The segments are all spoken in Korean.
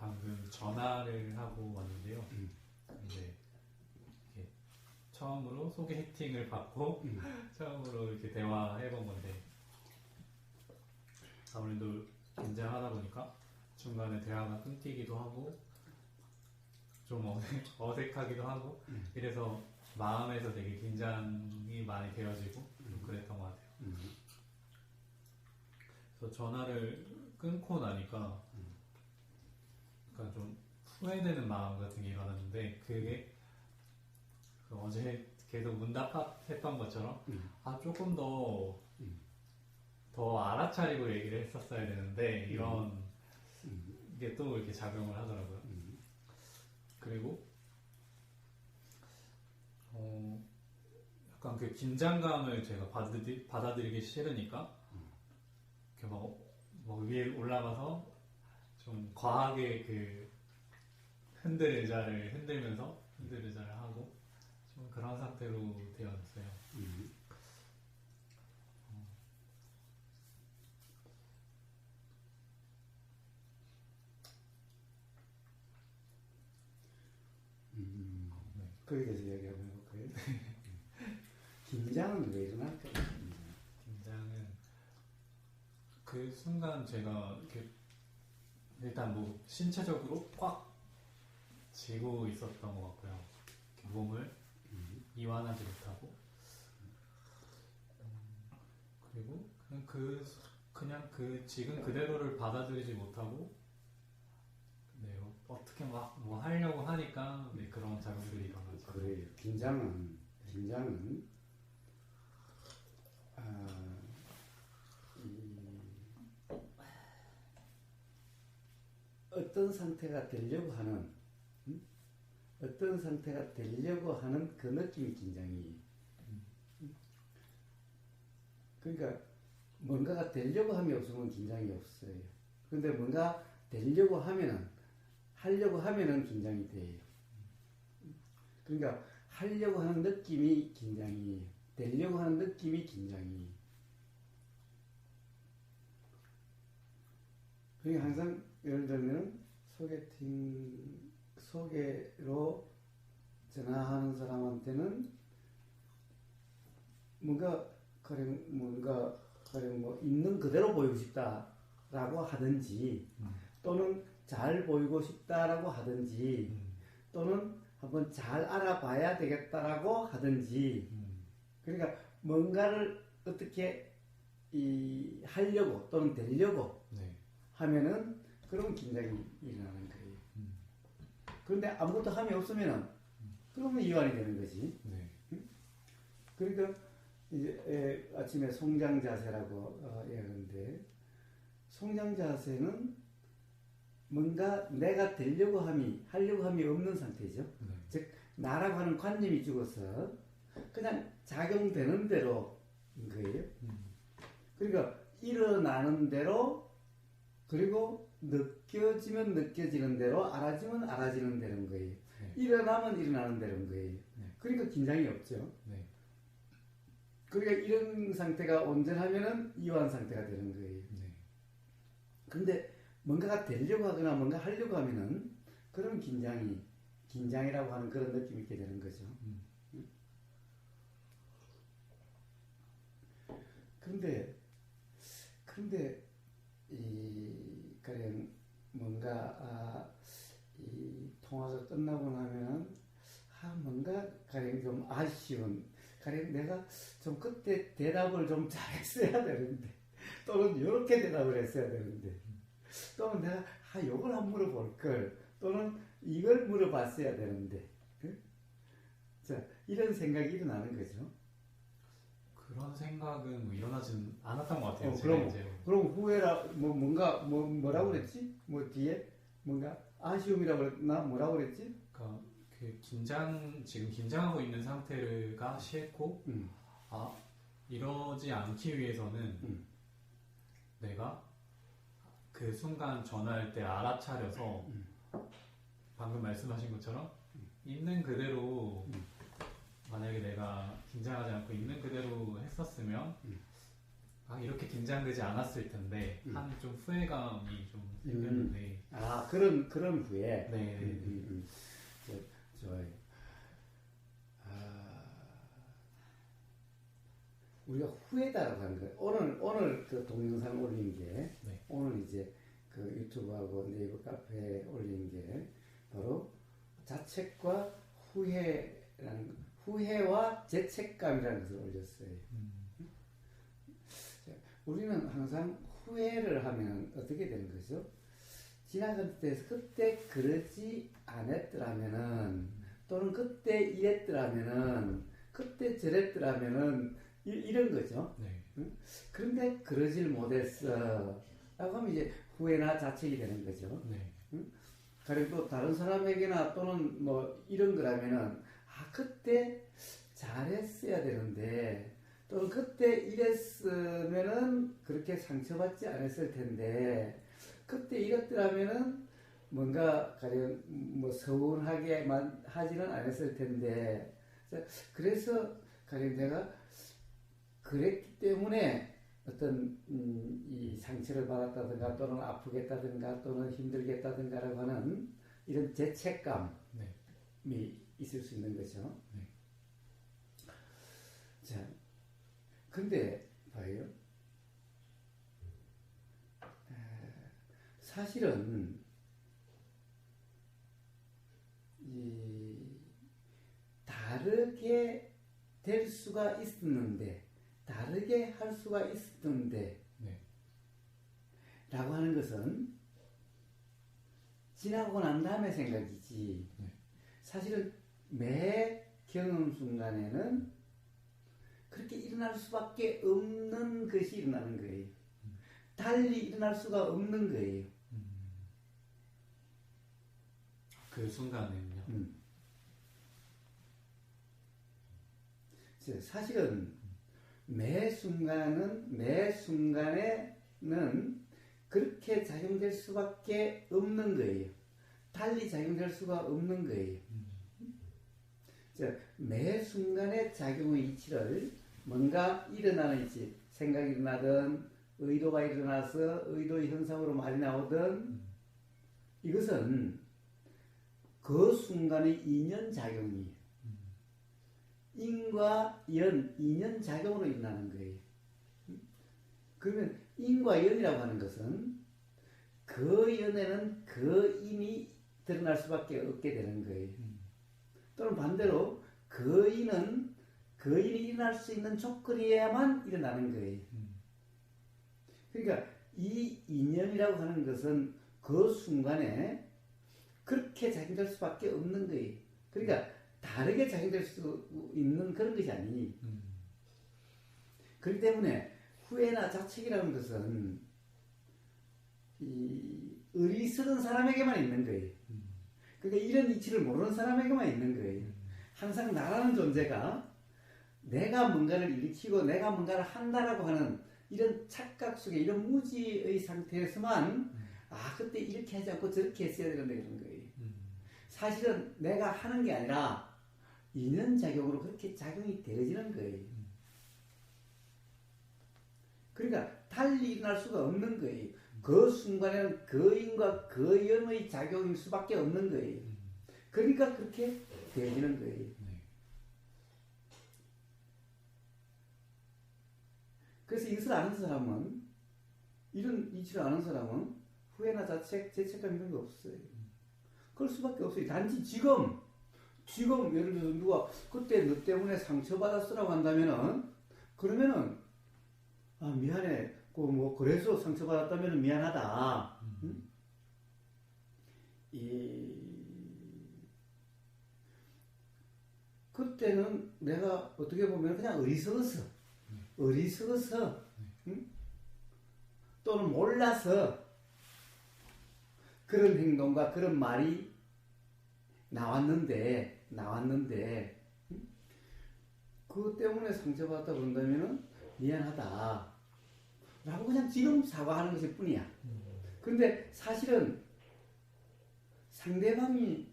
방금 전화를 하고 왔는데요. 이제 이렇게 처음으로 소개팅을 받고 처음으로 이렇게 대화해본 건데 아무래도 긴장하다 보니까 중간에 대화가 끊기기도 하고 좀 어색하기도 하고 이래서 마음에서 되게 긴장이 많이 되어지고 좀 그랬던 것 같아요. 그래서 전화를 끊고 나니까 약간 좀 후회되는 마음 같은 게 일어났는데 그게 그 어제 계속 문답했던 것처럼 조금 더 알아차리고 얘기를 했었어야 되는데 이런 게 또 이렇게 작용을 하더라고요. 그리고 약간 그 긴장감을 제가 받아들이기 싫으니까 이렇게 막 위에 올라가서 좀 과하게 그 흔들의자를 하고 좀 그런 상태로 되어졌어요. 거기에 대해서 이야기 한번 해볼까요? 긴장은 왜 일어날까요? 긴장은 그 순간 제가 이렇게 일단 뭐 신체적으로 꽉 쥐고 있었던 것 같고요. 이렇게 몸을 이완하지 못하고 그리고 그냥 그 지금 그대로를 받아들이지 못하고 네, 어떻게 막 뭐 하려고 하니까 네, 그런 작용들이 일어나죠. 그래요. 긴장은 어떤 상태가 되려고 하는 그 느낌이 긴장이에요. 그러니까 뭔가가 되려고 함이 없으면 긴장이 없어요. 근데 뭔가 되려고 하려고 하면은 긴장이 돼요. 그러니까 하려고 하는 느낌이 긴장이에요. 되려고 하는 느낌이 긴장이에요. 그러니까 항상 예를 들면 소개로 전화하는 사람한테는 뭔가 뭐 있는 그대로 보이고 싶다라고 하든지 또는 잘 보이고 싶다라고 하든지 또는 한번 잘 알아봐야 되겠다라고 하든지 그러니까 뭔가를 어떻게 하려고 또는 되려고 네. 하면은 그런 긴장이 일어나는 거예요. 그런데 아무것도 함이 없으면은 그러면 이완이 되는 거지. 네. 그러니까 이제 아침에 송장 자세라고 얘기하는데 송장 자세는 뭔가 내가 하려고 함이 없는 상태죠. 즉 나라고 하는 관념이 죽어서 그냥 작용되는 대로인 거예요. 그러니까 일어나는 대로 그리고 느껴지면 느껴지는 대로 알아지면 알아지는 대로인 거예요. 일어나면 일어나는 대로인 거예요. 그러니까 긴장이 없죠. 그러니까 이런 상태가 온전하면은 이완 상태가 되는 거예요. 그런데 뭔가가 되려고 하거나 뭔가 하려고 하면은 그런 긴장이라고 하는 그런 느낌이 있게 되는 거죠. 그런데 가령 뭔가 이 통화가 끝나고 나면은 뭔가 가령 좀 아쉬운 가령 내가 좀 그때 대답을 좀 잘했어야 되는데 또는 이렇게 대답을 했어야 되는데 또는 내가 요걸 한번 물어볼 걸 또는 이걸 물어봤어야 되는데 자 이런 생각이 일어나는 거죠. 그런 생각은 뭐 일어나진 않았던 것 같아요. 그럼 후회라 뭐라고 그랬지? 뭐 뒤에 뭔가 아쉬움이라고 그랬나 뭐라고 그랬지? 그러니까 지금 긴장하고 있는 상태가 싫고 이러지 않기 위해서는 내가 그 순간 전화할 때 알아차려서 방금 말씀하신 것처럼 있는 그대로 만약에 내가 긴장하지 않고 있는 그대로 했었으면 음. 이렇게 긴장되지 않았을 텐데 한 좀 후회감이 좀 생겼는데 그런 후회. 네. 좋아요. 우리가 후회다라고 하는 거예요. 오늘 그 동영상 올린 게, 네. 오늘 이제 그 유튜브하고 네이버 카페에 올린 게 바로 자책과 후회와 죄책감이라는 것을 올렸어요. 우리는 항상 후회를 하면 어떻게 되는 거죠? 지나간 때에서 그때 그러지 않았더라면은, 또는 그때 이랬더라면은, 그때 저랬더라면은, 이런 거죠. 네. 그런데 그러질 못했어. 라고 하면 이제 후회나 자책이 되는 거죠. 네. 가령 또 다른 사람에게나 또는 뭐 이런 거라면은, 그때 잘했어야 되는데, 또는 그때 이랬으면은 그렇게 상처받지 않았을 텐데, 그때 이랬더라면은 뭔가 가령 뭐 서운하게만 하지는 않았을 텐데, 그래서 가령 내가 그랬기 때문에 어떤 이 상처를 받았다든가 또는 아프겠다든가 또는 힘들겠다든가라고 하는 이런 죄책감이 있을 수 있는 거죠. 네. 자, 근데 봐요. 사실은 다르게 될 수가 있었는데, 다르게 할 수가 있었는데, 네. 라고 하는 것은 지나고 난 다음에 생각이지. 네. 사실은 매 경험 순간에는 그렇게 일어날 수밖에 없는 것이 일어나는 거예요. 달리 일어날 수가 없는 거예요. 그 순간에는요. 사실은 매 순간에는 그렇게 작용될 수밖에 없는 거예요. 달리 작용될 수가 없는 거예요. 매 순간의 작용의 이치를 뭔가 일어나는 이치, 생각이 일어나든 의도가 일어나서 의도의 현상으로 말이 나오든, 이것은 그 순간의 인연작용이에요. 인과 연, 인연작용으로 일어나는 거예요. 그러면 인과 연이라고 하는 것은 그 연에는 그 인이 드러날 수밖에 없게 되는 거예요. 또는 반대로 그 인이 일어날 수 있는 조건이어야만 일어나는 거예요. 그러니까 이 인연이라고 하는 것은 그 순간에 그렇게 작용될 수밖에 없는 거예요. 그러니까 다르게 작용될 수 있는 그런 것이 아니에요. 그렇기 때문에 후회나 자책이라는 것은 이 어리석은 사람에게만 있는 거예요. 그러니까 이런 이치를 모르는 사람에게만 있는 거예요. 항상 나라는 존재가 내가 뭔가를 일으키고 내가 뭔가를 한다라고 하는 이런 착각 속에, 이런 무지의 상태에서만 그때 이렇게 하지 않고 저렇게 했어야 되는데 이런 거예요. 사실은 내가 하는 게 아니라 인연작용으로 그렇게 작용이 되어지는 거예요. 그러니까 달리 일어날 수가 없는 거예요. 그 순간에는 그 인과 그 연의 작용일 수밖에 없는 거예요. 그러니까 그렇게 되어지는 거예요. 그래서 이것을 아는 사람은, 이런 이치를 아는 사람은 후회나 자책, 죄책감 이런 거 없어요. 그럴 수밖에 없어요. 단지 지금 예를 들어서 누가 그때 너 때문에 상처받았으라고 한다면은, 그러면은 미안해. 그래서 상처받았다면 미안하다. 그때는 내가 어떻게 보면 그냥 어리석어서, 또는 몰라서 그런 행동과 그런 말이 나왔는데, 그것 때문에 상처받았다 그런다면은 미안하다. 라고 그냥 지금 사과하는 것일 뿐이야. 그런데 사실은 상대방이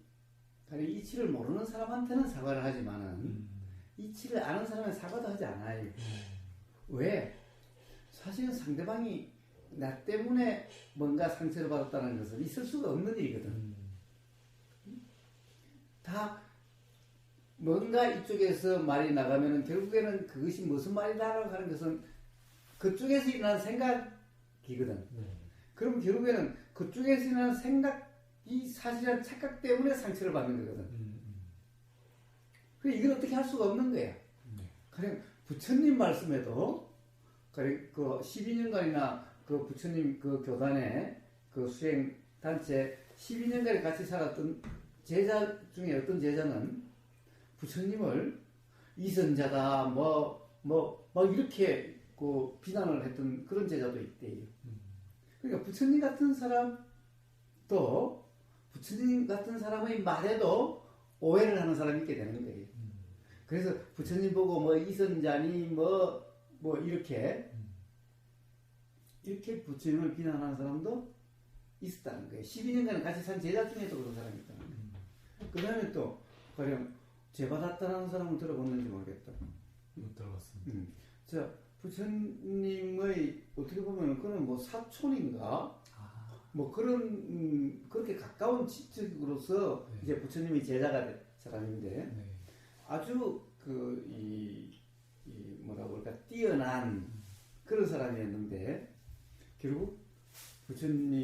이치를 모르는 사람한테는 사과를 하지만은 이치를 아는 사람은 사과도 하지 않아요. 왜? 사실은 상대방이 나 때문에 뭔가 상처를 받았다는 것은 있을 수가 없는 일이거든. 다 뭔가 이쪽에서 말이 나가면은 결국에는 그것이 무슨 말이다라고 하는 것은 그쪽에서 일어난 생각이거든. 그럼 결국에는 그쪽에서 일어난 생각이 사실은 착각 때문에 상처를 받는 거거든. 그래 이걸 어떻게 할 수가 없는 거야. 가령 부처님 말씀에도 가령 그 12년간이나 그 부처님 그 교단의 그 수행 단체 12년간 같이 살았던 제자 중에 어떤 제자는 부처님을 이선자다 막 이렇게 그 비난을 했던 그런 제자도 있대요. 그러니까 부처님 같은 사람도 부처님 같은 사람의 말에도 오해를 하는 사람이 있게 되는 거예요. 그래서 부처님 보고 뭐 이선자니 뭐 이렇게 부처님을 비난하는 사람도 있었다는 거예요. 12년간 같이 산 제자 중에도 그런 사람이 있다는 거예요. 그 다음에 또 가령 죄받았다는 사람은 들어봤는지 모르겠다. 못 들어봤습니다. 자, 부처님의 어떻게 보면 그는 뭐 사촌인가? 뭐 그런 그렇게 가까운 친척으로서 네. 이제 부처님이 제자가 된 사람인데 네. 아주 이 뭐라고 할까 뛰어난 그런 사람이었는데 결국 부처님의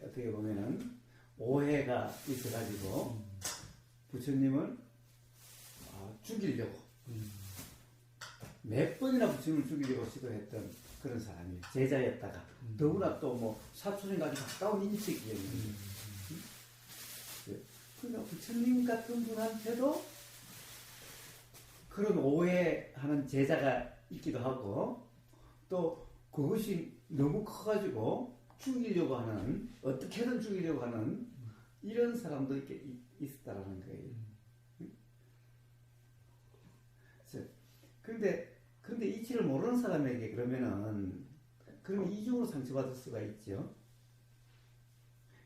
어떻게 보면은 오해가 있어가지고 부처님을 죽이려고 몇 번이나 부처님을 죽이려고 시도했던 그런 사람이에요. 제자였다가 더구나 또 뭐 사촌인가 아주 가까운 인식이었는데 그러니까 부처님 같은 분한테도 그런 오해하는 제자가 있기도 하고 또 그것이 너무 커가지고 죽이려고 하는 어떻게든 죽이려고 하는 이런 사람도 있었다라는 거예요. 그런데 이치를 모르는 사람에게 그러면 이중으로 상처받을 수가 있죠.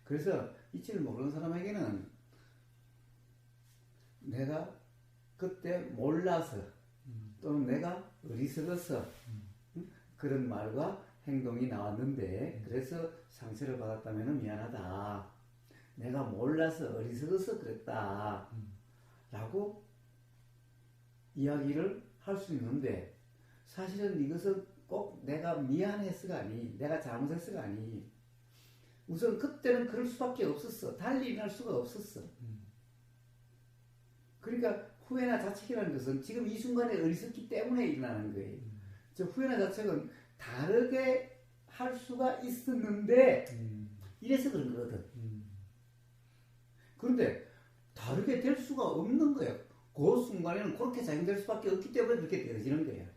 그래서 이치를 모르는 사람에게는 내가 그때 몰라서 또는 내가 어리석어서 그런 말과 행동이 나왔는데 그래서 상처를 받았다면 미안하다. 내가 몰라서 어리석어서 그랬다. 라고 이야기를 할 수 있는데 사실은 이것은 꼭 내가 미안해서가 아니 내가 잘못했어가 아니 우선 그때는 그럴 수밖에 없었어. 달리 일어날 수가 없었어. 그러니까 후회나 자책이라는 것은 지금 이 순간에 어리석기 때문에 일어나는 거예요. 저 후회나 자책은 다르게 할 수가 있었는데 이래서 그런 거거든. 그런데 다르게 될 수가 없는 거예요. 그 순간에는 그렇게 작용될 수밖에 없기 때문에 그렇게 되어지는 거예요.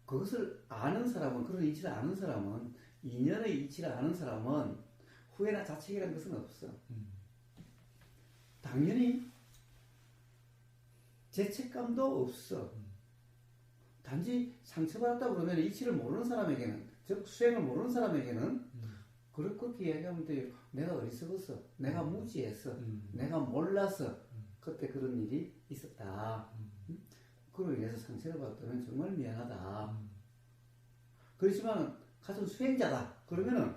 그것을 아는 사람은 그런 이치를 아는 사람은 인연의 이치를 아는 사람은 후회나 자책이라는 것은 없어. 당연히 죄책감도 없어. 단지 상처받았다고 그러면 이치를 모르는 사람에게는 즉 수행을 모르는 사람에게는 그렇게 이야기하면 돼요. 내가 어리석었어. 내가 무지했어. 내가 몰라서 그때 그런 일이 있었다. 그로 인해서 상처를 받았다면 정말 미안하다. 그렇지만 같은 수행자다. 그러면은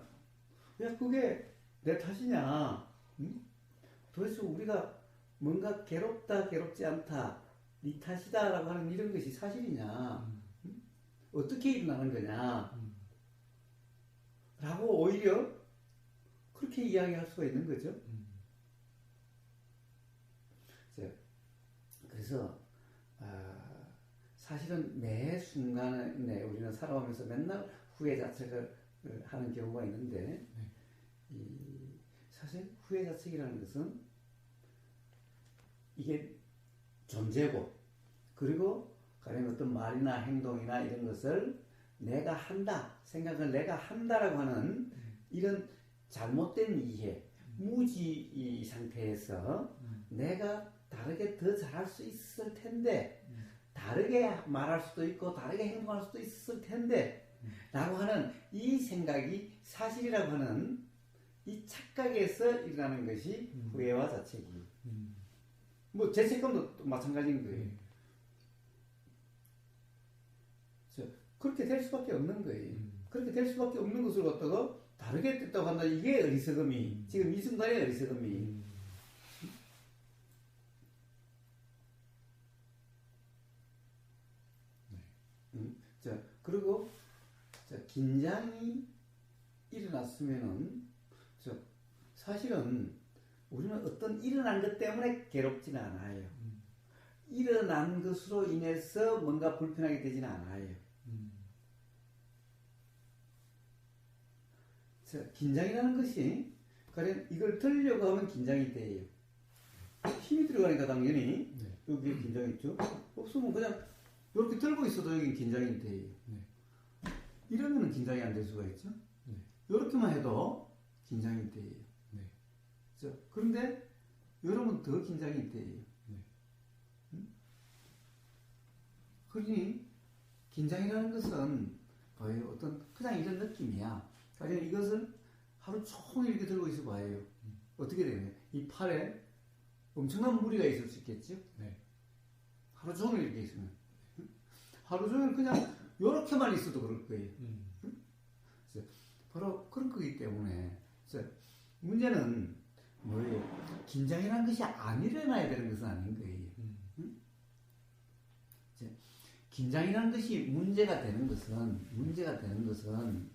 야 그게 내 탓이냐? 도대체 우리가 뭔가 괴롭다 괴롭지 않다 네 탓이다라고 하는 이런 것이 사실이냐? 어떻게 일어나는 거냐? 라고 오히려 그렇게 이야기할 수가 있는 거죠. 그래서 사실은 매 순간에 우리는 살아오면서 맨날 후회 자책을 하는 경우가 있는데 사실 후회 자책이라는 것은 이게 존재고 그리고 가령 어떤 말이나 행동이나 이런 것을 내가 한다 생각을 내가 한다라고 하는 이런 잘못된 이해 무지 이 상태에서 내가 다르게 더 잘할 수 있을 텐데 다르게 말할 수도 있고 다르게 행동할 수도 있을 텐데 라고 하는 이 생각이 사실이라고 하는 이 착각에서 일어나는 것이 후회와 자책이 뭐 죄책감도 마찬가지인 거예요. 그렇게 될 수밖에 없는 거예요. 그렇게 될 수밖에 없는 것을 갖다가 다르게 됐다고 한다. 이게 어리석음이 지금 이 순간의 어리석음이. 자, 그리고 자, 긴장이 일어났으면은 사실은 우리는 어떤 일어난 것 때문에 괴롭지는 않아요. 일어난 것으로 인해서 뭔가 불편하게 되지는 않아요. 자, 긴장이라는 것이 가령 이걸 들려고 하면 긴장이 돼요. 힘이 들어가니까 당연히 여기에 긴장이 있죠. 없으면 그냥 이렇게 들고 있어도 여기 긴장이 돼요. 이러면은 긴장이 안 될 수가 있죠. 이렇게만 해도 긴장이 돼요. 자, 그런데 여러분 더 긴장이 돼요. 그러니 긴장이라는 것은 봐요. 어떤 그냥 이런 느낌이야. 가령 이것을 하루 종일 이렇게 들고 있어 봐요. 어떻게 되냐? 이 팔에 엄청난 무리가 있을 수 있겠죠. 하루 종일 이렇게 있으면 하루 종일 그냥 이렇게만 있어도 그럴 거예요. 바로 그런 거기 때문에 문제는 뭐예요? 긴장이라는 것이 안 일어나야 되는 것은 아닌 거예요. 긴장이라는 것이 문제가 되는 것은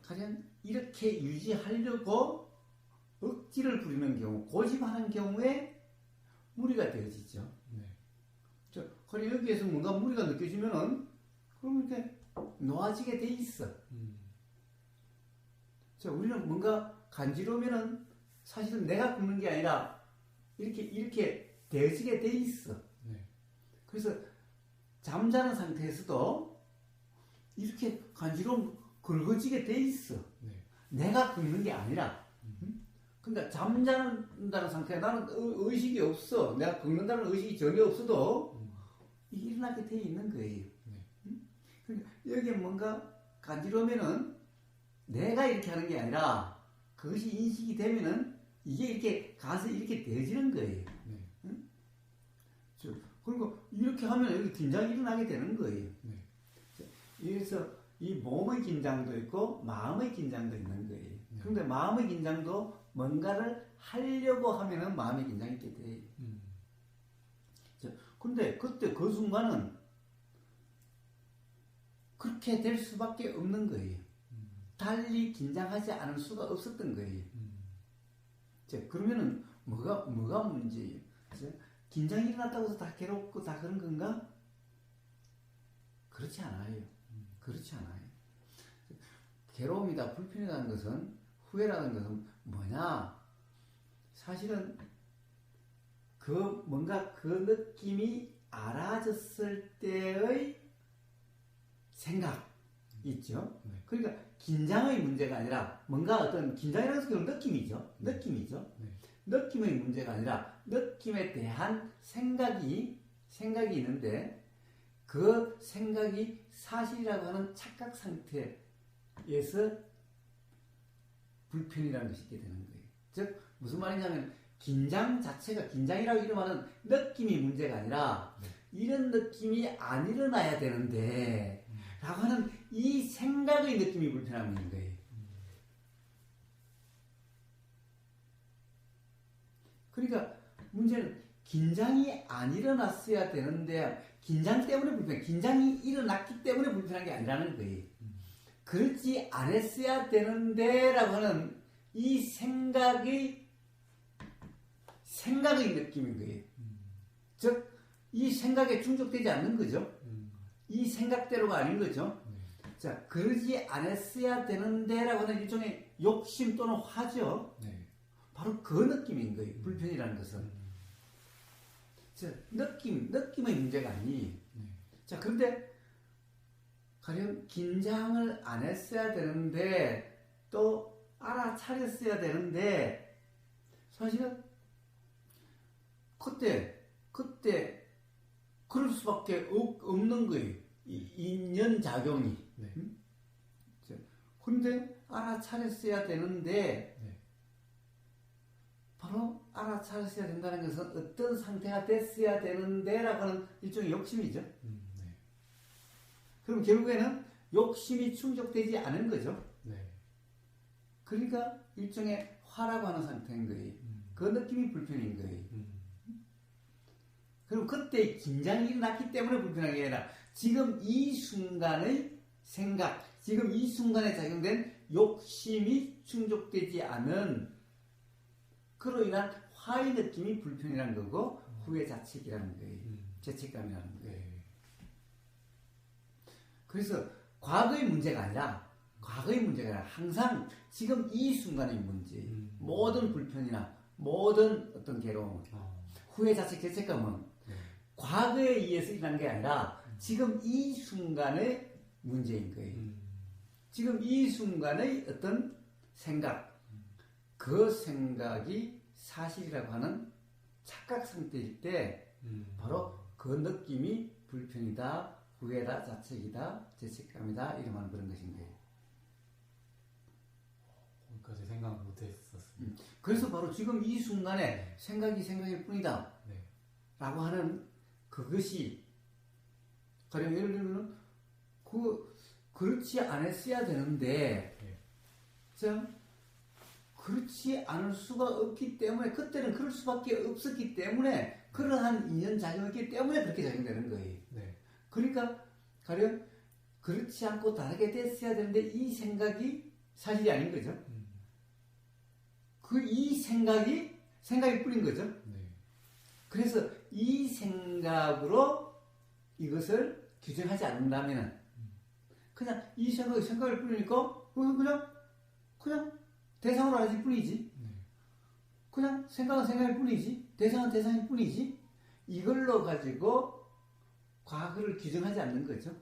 가령 이렇게 유지하려고 억지를 부리는 경우, 고집하는 경우에 무리가 되어지죠. 그럼 여기에서 뭔가 무리가 느껴지면은 그럼 이렇게 놓아지게 돼 있어. 자, 우리는 뭔가 간지러우면은 사실은 내가 굶는 게 아니라 이렇게 되어지게 돼 있어. 그래서 잠자는 상태에서도 이렇게 간지러움 긁어지게 돼 있어. 내가 긁는 게 아니라. 그러니까 잠자는다는 상태에 나는 의식이 없어. 내가 긁는다는 의식이 전혀 없어도 이게 일어나게 돼 있는 거예요. 그러니까 여기에 뭔가 간지러우면은 내가 이렇게 하는 게 아니라 그것이 인식이 되면은 이게 이렇게 가서 이렇게 되어지는 거예요. 그리고 이렇게 하면 여기 긴장이 일어나게 되는 거예요. 그래서 이 몸의 긴장도 있고 마음의 긴장도 있는 거예요. 그런데 마음의 긴장도 뭔가를 하려고 하면은 마음의 긴장이 있게 돼요. 근데 그때 그 순간은 그렇게 될 수밖에 없는 거예요. 달리 긴장하지 않을 수가 없었던 거예요. 그러면은 뭐가 문제예요? 긴장이 일어났다고 해서 다 괴롭고 다 그런 건가? 그렇지 않아요. 그렇지 않아요. 괴로움이다, 불편이라는 것은, 후회라는 것은 뭐냐? 사실은 뭔가 그 느낌이 알아졌을 때의 생각 있죠? 그러니까 긴장의 문제가 아니라 뭔가 어떤 긴장이라는 것은 느낌이죠. 느낌의 문제가 아니라 느낌에 대한 생각이 있는데 그 생각이 사실이라고 하는 착각 상태에서 불편이라는 것이 있게 되는 거예요. 즉 무슨 말이냐면 긴장 자체가 긴장이라고 이름하는 느낌이 문제가 아니라 이런 느낌이 안 일어나야 되는데 라고 하는 이 생각의 느낌이 불편함인 거예요. 그러니까 문제는 긴장이 안 일어났어야 되는데 긴장 때문에 불편, 긴장이 일어났기 때문에 불편한 게 아니라는 거예요. 그렇지 않았어야 되는데 라고 하는 이 생각의 느낌인 거예요. 즉 이 생각에 충족되지 않는 거죠. 이 생각대로가 아닌 거죠. 자, 그러지 않았어야 되는데 라고 하는 일종의 욕심 또는 화죠. 바로 그 느낌인 거예요. 불편이라는 것은. 자, 느낌의 문제가 아니. 자, 그런데 가령 긴장을 안 했어야 되는데 또 알아차렸어야 되는데 사실은 그때 그럴 수밖에 없는 거예요. 인연작용이. 그런데 알아차렸어야 되는데 바로 알아차렸어야 된다는 것은 어떤 상태가 됐어야 되는데 라고 하는 일종의 욕심이죠. 그럼 결국에는 욕심이 충족되지 않은 거죠. 네. 그러니까 일종의 화라고 하는 상태인 거예요. 그 느낌이 불편인 거예요. 그리고 그때 긴장이 일어났기 때문에 불편한 게 아니라 지금 이 순간의 생각, 지금 이 순간에 작용된 욕심이 충족되지 않은 그로 인한 화의 느낌이 불편이라는 거고 후회 자책이라는 거예요. 죄책감이라는 거예요. 네. 그래서 과거의 문제가 아니라 항상 지금 이 순간의 문제, 모든 불편이나 모든 어떤 괴로움, 후회 자책, 죄책감은 네. 과거에 의해서 일어난 게 아니라 지금 이 순간의 문제인 거예요. 지금 이 순간의 어떤 생각, 그 생각이 사실이라고 하는 착각 상태일 때 바로 그 느낌이 불편이다, 후회다, 자책이다, 죄책감이다 이름하는 그런 것인 거예요. 거기까지 생각 못했었습니다. 그래서 바로 지금 이 순간에 생각이 생각일 뿐이다 네. 라고 하는 그것이 가령 예를 들면 그렇지 않았어야 되는데 네. 참 그렇지 않을 수가 없기 때문에 그때는 그럴 수밖에 없었기 때문에 그러한 인연 작용이기 때문에 그렇게 작용되는 거예요. 네. 그러니까 가령 그렇지 않고 다르게 됐어야 되는데 이 생각이 사실이 아닌 거죠. 이 생각일 뿐인 거죠. 네. 그래서 이 생각으로 이것을 규정하지 않는다면 그냥 이 생각일 뿐이니까 그냥 대상으로 알아질 뿐이지. 그냥 생각은 생각일 뿐이지. 대상은 대상일 뿐이지. 이걸로 가지고 과거를 규정하지 않는 거죠.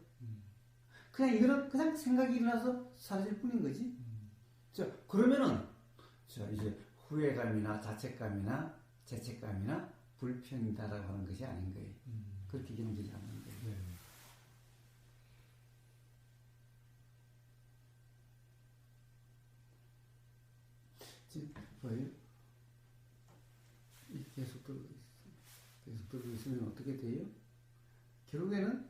그냥 이거는 그냥 생각이 일어나서 사라질 뿐인 거지. 자, 그러면은 자, 이제 후회감이나 자책감이나 죄책감이나 불편이다라고 하는 것이 아닌 거예요. 그렇게 견디지 않는 거예요. 네. 지금 뭐예요? 계속 들고 있으면 어떻게 돼요? 결국에는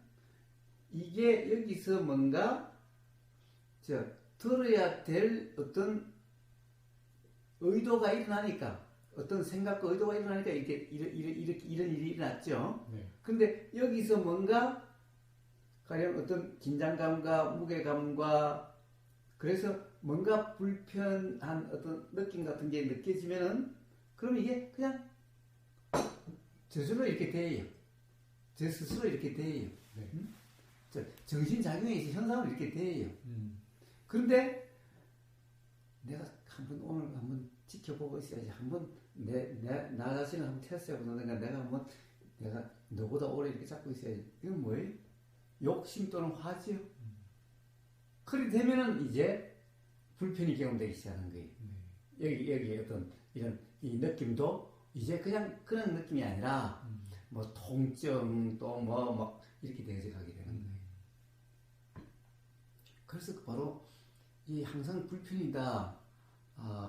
이게 여기서 뭔가 들어야 될 어떤 의도가 일어나니까 어떤 생각과 의도가 일어나니까 이렇게 이런 일이 일어났죠. 네. 근데 여기서 뭔가 가령 어떤 긴장감과 무게감과 그래서 뭔가 불편한 어떤 느낌 같은 게 느껴지면은 그럼 이게 그냥 저절로 이렇게 돼요. 저 스스로 이렇게 돼요. 네. 정신작용에 있어 현상으로 이렇게 돼요. 그런데 내가 오늘 한번 지켜보고 있어야지. 한번 나 자신을 한번 테스트해 보는가. 내가 너보다 오래 이렇게 잡고 있어야지. 이건 뭐예요? 욕심 또는 화지요. 그렇게 되면은 이제 불편이 경험되기 시작하는 거예요. 여기 어떤 이런 이 느낌도 이제 그냥 그런 느낌이 아니라 뭐 통증 또 뭐 막 이렇게 되어가게 되는 거예요. 그래서 바로 이 항상 불편이다,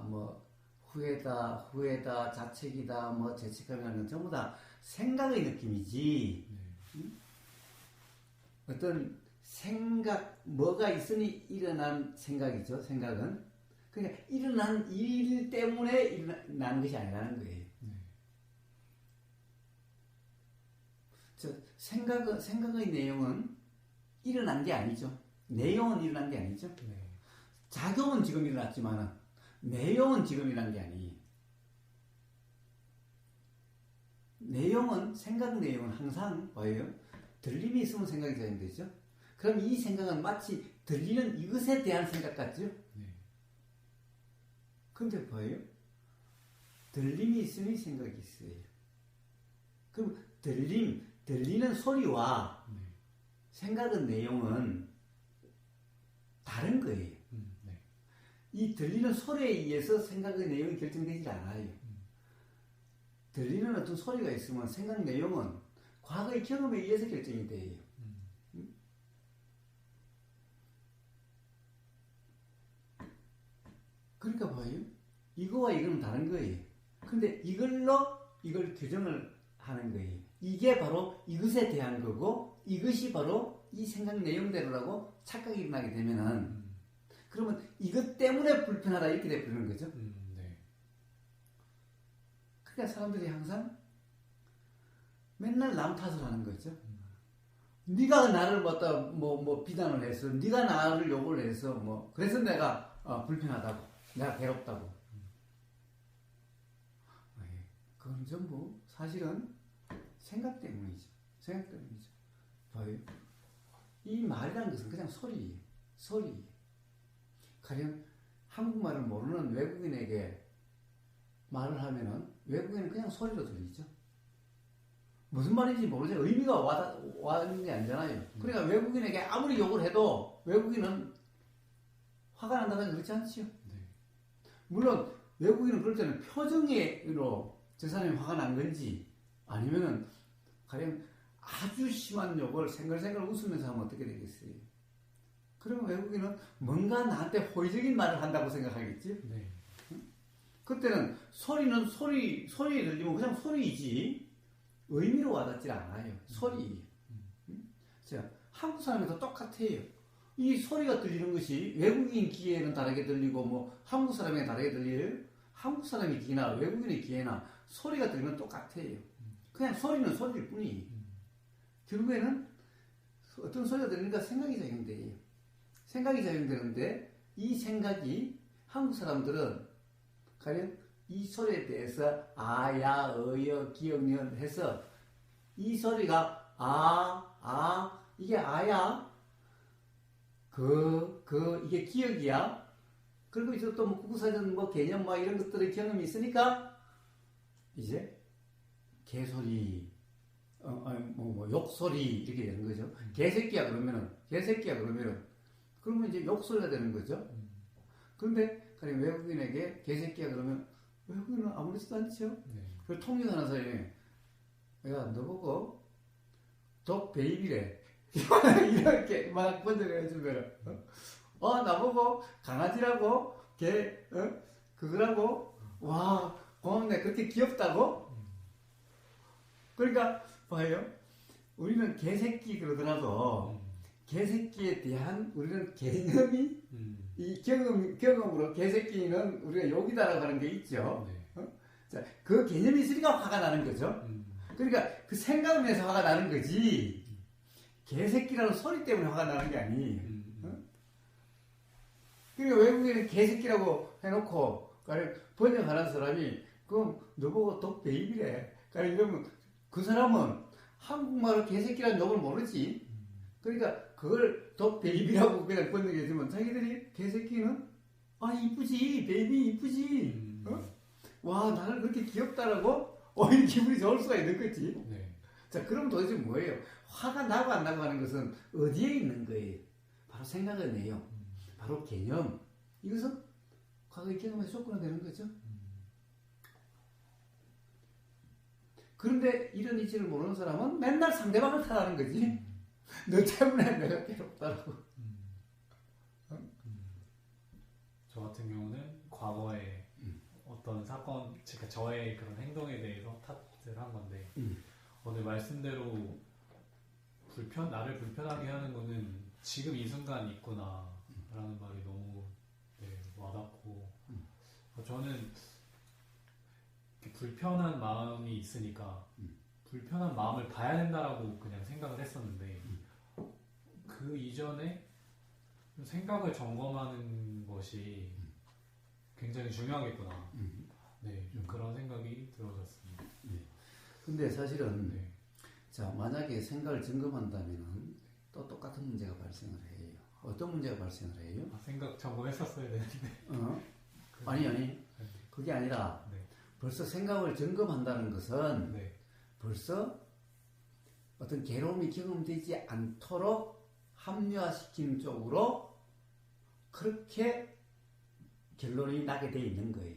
뭐 후회다, 자책이다, 뭐 죄책감이라는 건 전부 다 생각의 느낌이지. 어떤 생각, 뭐가 있으니 일어난 생각이죠. 생각은 그러니까 일어난 일 때문에 일어나는 것이 아니라는 거예요. 생각의 내용은 일어난 게 아니죠. 내용은 일어난 게 아니죠. 작용은 지금 일어났지만은 내용은 지금 일어난 게 아니에요. 생각 내용은 항상 뭐예요? 들림이 있으면 생각이 작용되죠. 그럼 이 생각은 마치 들리는 이것에 대한 생각 같죠? 근데 뭐예요? 들림이 있으니 생각이 있어요. 그럼 들리는 소리와 생각의 내용은 다른 거예요. 이 들리는 소리에 의해서 생각의 내용이 결정되지 않아요. 들리는 어떤 소리가 있으면 생각 내용은 과거의 경험에 의해서 결정이 돼요. 그러니까 뭐예요? 이거와 이거는 다른 거예요. 근데 이걸 규정을 하는 거예요. 이게 바로 이것에 대한 거고 이것이 바로 이 생각 내용대로라고 착각이 일어나게 되면은 그러면 이것 때문에 불편하다 이렇게 돼버리는 거죠. 네. 그러니까 사람들이 항상 맨날 남 탓을 하는 거죠. 네가 나를 갖다 뭐 비난을 해서, 네가 나를 욕을 해서 뭐 그래서 내가 불편하다고, 내가 괴롭다고. 그건 전부 사실은 생각 때문이죠. 생각 때문이죠. 봐요. 이 말이라는 것은 그냥 소리예요. 소리. 가령 한국말을 모르는 외국인에게 말을 하면은 외국인은 그냥 소리로 들리죠. 무슨 말인지 모르죠. 의미가 와닿는 게 아니잖아요. 그러니까 외국인에게 아무리 욕을 해도 외국인은 화가 난다는 건 그렇지 않지요. 네. 물론 외국인은 그럴 때는 표정으로 저 사람이 화가 난 건지 아니면은 가령 아주 심한 욕을 생글생글 웃으면서 하면 어떻게 되겠어요? 그러면 외국인은 뭔가 나한테 호의적인 말을 한다고 생각하겠지? 네. 그때는 소리는 소리에 들리면 그냥 소리이지 의미로 와닿지 않아요. 소리. 자, 한국 사람도 똑같아요. 이 소리가 들리는 것이 외국인 귀에는 다르게 들리고 뭐 한국 사람에게 다르게 들려요. 한국 사람의 귀나 외국인의 귀에나 소리가 들리면 똑같아요. 그냥 소리는 소리일 뿐이에요. 결국에는 어떤 소리가 들리니까 생각이 작용돼요. 생각이 작용되는데 이 생각이 한국 사람들은 가령 이 소리에 대해서 아야, 어여, 기억년 해서 이 소리가 이게 아야, 이게 기억이야. 그리고 이제 또 뭐 국사전 뭐 개념 뭐 이런 것들의 경험이 있으니까 이제 개소리, 욕소리 이렇게 되는 거죠. 개새끼야 그러면 그러면 이제 욕소리가 되는 거죠. 그런데 가령 외국인에게 개새끼야 그러면 외국인은 아무렇지도 않죠. 네. 그 통역하는 사람이 내가 너보고 독 베이비래 이렇게 막 번역을 해주면 나보고 강아지라고 개 그거라고 와 고맙네 그렇게 귀엽다고. 그러니까 봐요. 우리는 개새끼 그러더라도 개새끼에 대한 우리는 개념이 이 경험으로 개새끼는 우리가 욕이다라고 하는 게 있죠. 네. 자, 그 개념이 있으니까 화가 나는 거죠. 그러니까 그 생각을 해서 화가 나는 거지. 개새끼라는 소리 때문에 화가 나는 게 아니. 그러니까 외국에는 개새끼라고 해놓고 번역하는 사람이 그럼 너보고 독 베이비래. 이러면 그 사람은 한국말로 개새끼라는 욕을 모르지. 그러니까 그걸 독 베이비라고 그냥 번역해주면 자기들이 개새끼는 이쁘지 베이비 이쁘지 와 나를 그렇게 귀엽다라고 이 기분이 좋을 수가 있는 거지. 네. 자 그럼 도대체 뭐예요? 화가 나고 안 나고 하는 것은 어디에 있는 거예요? 바로 생각의 내용, 바로 개념. 이것은 과거의 경험에서 조건화되는 거죠. 그런데 이런 이치를 모르는 사람은 맨날 상대방을 탓하는 거지. 너 때문에 내가 괴롭다라고. 저 같은 경우는 과거에 어떤 사건, 그러니까 저의 그런 행동에 대해서 탓을 한 건데 오늘 말씀대로 나를 불편하게 하는 거는 지금 이 순간 있구나 라는 말이 너무 와닿고 저는 불편한 마음이 있으니까 불편한 마음을 봐야 된다라고 그냥 생각을 했었는데 그 이전에 생각을 점검하는 것이 굉장히 중요하겠구나. 네, 좀 그런 생각이 들어졌습니다. 근데 사실은 네. 자 만약에 생각을 점검한다면 또 똑같은 문제가 발생을 해요. 어떤 문제가 발생을 해요? 생각 점검했었어야 되는데. 아니 그게 아니라 네. 벌써 생각을 점검한다는 것은 네. 벌써 어떤 괴로움이 경험되지 않도록 합리화시키는 쪽으로 그렇게 결론이 나게 돼 있는 거예요.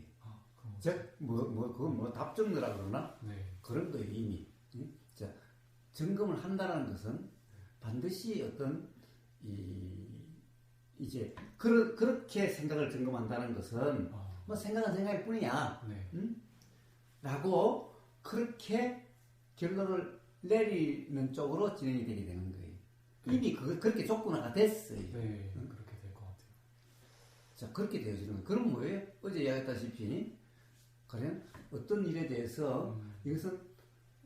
즉, 그건 답정너라 그러나? 네. 그런 거예요, 이미. 자, 점검을 한다는 것은 반드시 어떤, 이제, 그렇게 생각을 점검한다는 것은, 생각은 생각일 뿐이야. 네. 라고, 그렇게 결론을 내리는 쪽으로 진행이 되게 되는 거예요. 이미 그렇게 조건화가 됐어요. 네, 그렇게 될 것 같아요. 자, 그렇게 되어지는 거예요. 그럼 뭐예요? 어제 이야기했다시피, 가령 어떤 일에 대해서 이것은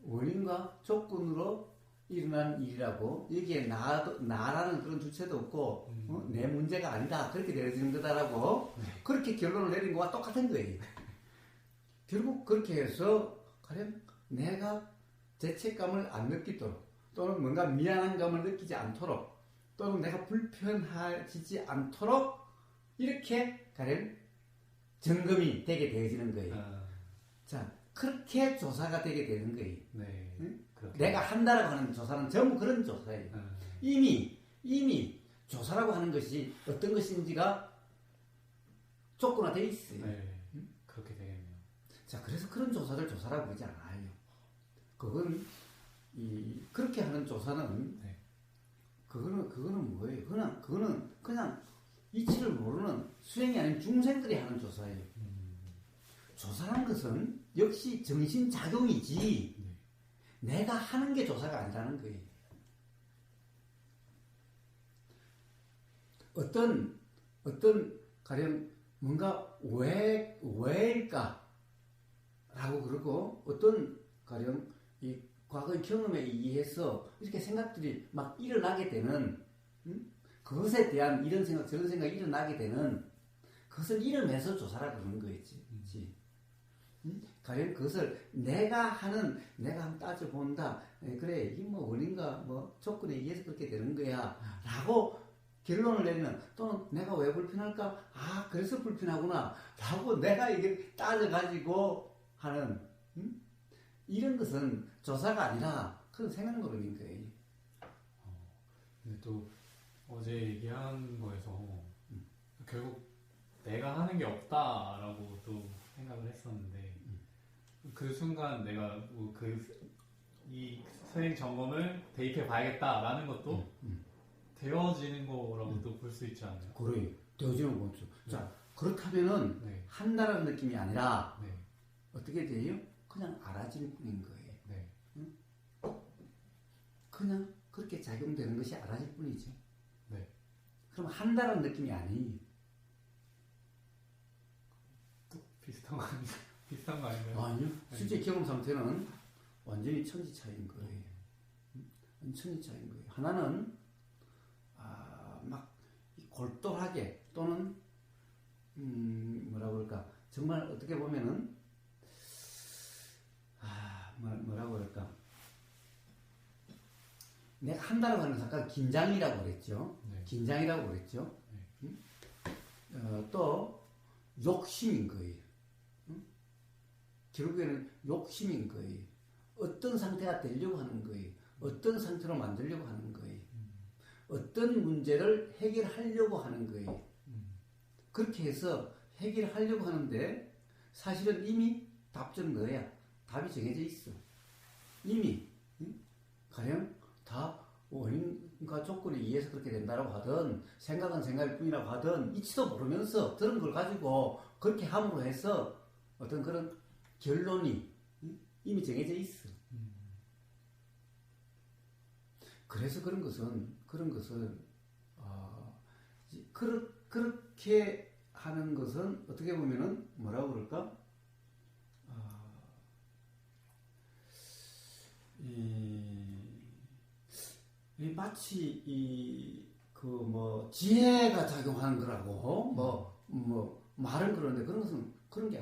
원인과 조건으로 일어난 일이라고, 여기에 나라는 그런 주체도 없고, 내 문제가 아니다. 그렇게 되어지는 거다라고, 그렇게 결론을 내린 거와 똑같은 거예요. 결국 그렇게 해서, 가령 내가 죄책감을 안 느끼도록, 또는 뭔가 미안한 감을 느끼지 않도록, 또는 내가 불편해지지 않도록, 이렇게 가령 점검이 되게 되어지는 거예요. 자, 그렇게 조사가 되게 되는 거예요. 네. 응? 그렇게. 내가 한다라고 하는 조사는 전부 그런 조사예요. 이미 조사라고 하는 것이 어떤 것인지가 조건화되어 있어요. 네. 그렇게 되겠네요. 자, 그래서 그런 조사를 조사라고 그러지 않아요. 그건 그렇게 하는 조사는 네. 그거는 뭐예요? 그거는 그냥 이치를 모르는 수행이 아닌 중생들이 하는 조사예요. 조사라는 것은 역시 정신작용이지 내가 하는 게 조사가 아니라는 거예요. 어떤 가령 뭔가 왜일까? 라고 그러고 어떤 가령 이 과거의 경험에 의해서 이렇게 생각들이 막 일어나게 되는 그것에 대한 이런 생각 저런 생각이 일어나게 되는 그것을 이름해서 조사라 그러는 거였지. 가령 그것을 내가 한번 따져본다. 그래, 이게 뭐 원인과 뭐 조건에 의해서 그렇게 되는 거야. 라고 결론을 내리는, 또는 내가 왜 불편할까? 아, 그래서 불편하구나. 라고 내가 이게 따져가지고 하는, 이런 것은 조사가 아니라 그런 생각노릇인 거예요. 근데 또 어제 얘기한 거에서 결국 내가 하는 게 없다라고 또 생각을 했었는데 그 순간 내가 이 수행 점검을 대입해 봐야겠다라는 것도 되어지는 거라고도 볼 수 있지 않나요? 그래, 되어지는 거죠. 자, 그렇다면은 네. 한다라는 느낌이 아니라 네. 어떻게 돼요? 그냥 알아질 뿐인 거예요. 네. 그냥 그렇게 작용되는 것이 알아질 뿐이죠. 네. 그럼 한다라는 느낌이 아니에요. 또 비슷한 거 아닌가요? 아니요. 실제 경험 상태는 완전히 천지 차이인 거예요. 천지 차이인 거예요. 하나는 막 골똘하게 또는 뭐라 그럴까 정말 어떻게 보면은 뭐라고 그럴까 내가 한다고 하는 잠깐 긴장이라고 그랬죠. 네. 긴장이라고 그랬죠. 네. 또 욕심인 거예요. 결국에는 욕심인 거예요. 어떤 상태가 되려고 하는 거예요. 어떤 상태로 만들려고 하는 거예요. 어떤 문제를 해결하려고 하는 거예요. 그렇게 해서 해결하려고 하는데 사실은 이미 답은 너야. 답이 정해져 있어. 이미 가령 다 원인과 조건에 의해서 그렇게 된다고 하든 생각은 생각일 뿐이라고 하든 이치도 모르면서 들은 걸 가지고 그렇게 함으로 해서 어떤 그런 결론이 이미 정해져 있어. 그래서 그런 것은 그렇게 하는 것은 어떻게 보면은 뭐라고 그럴까? 마치 지혜가 작용하는 거라고 말은 그러는데 그런 것은 그런 게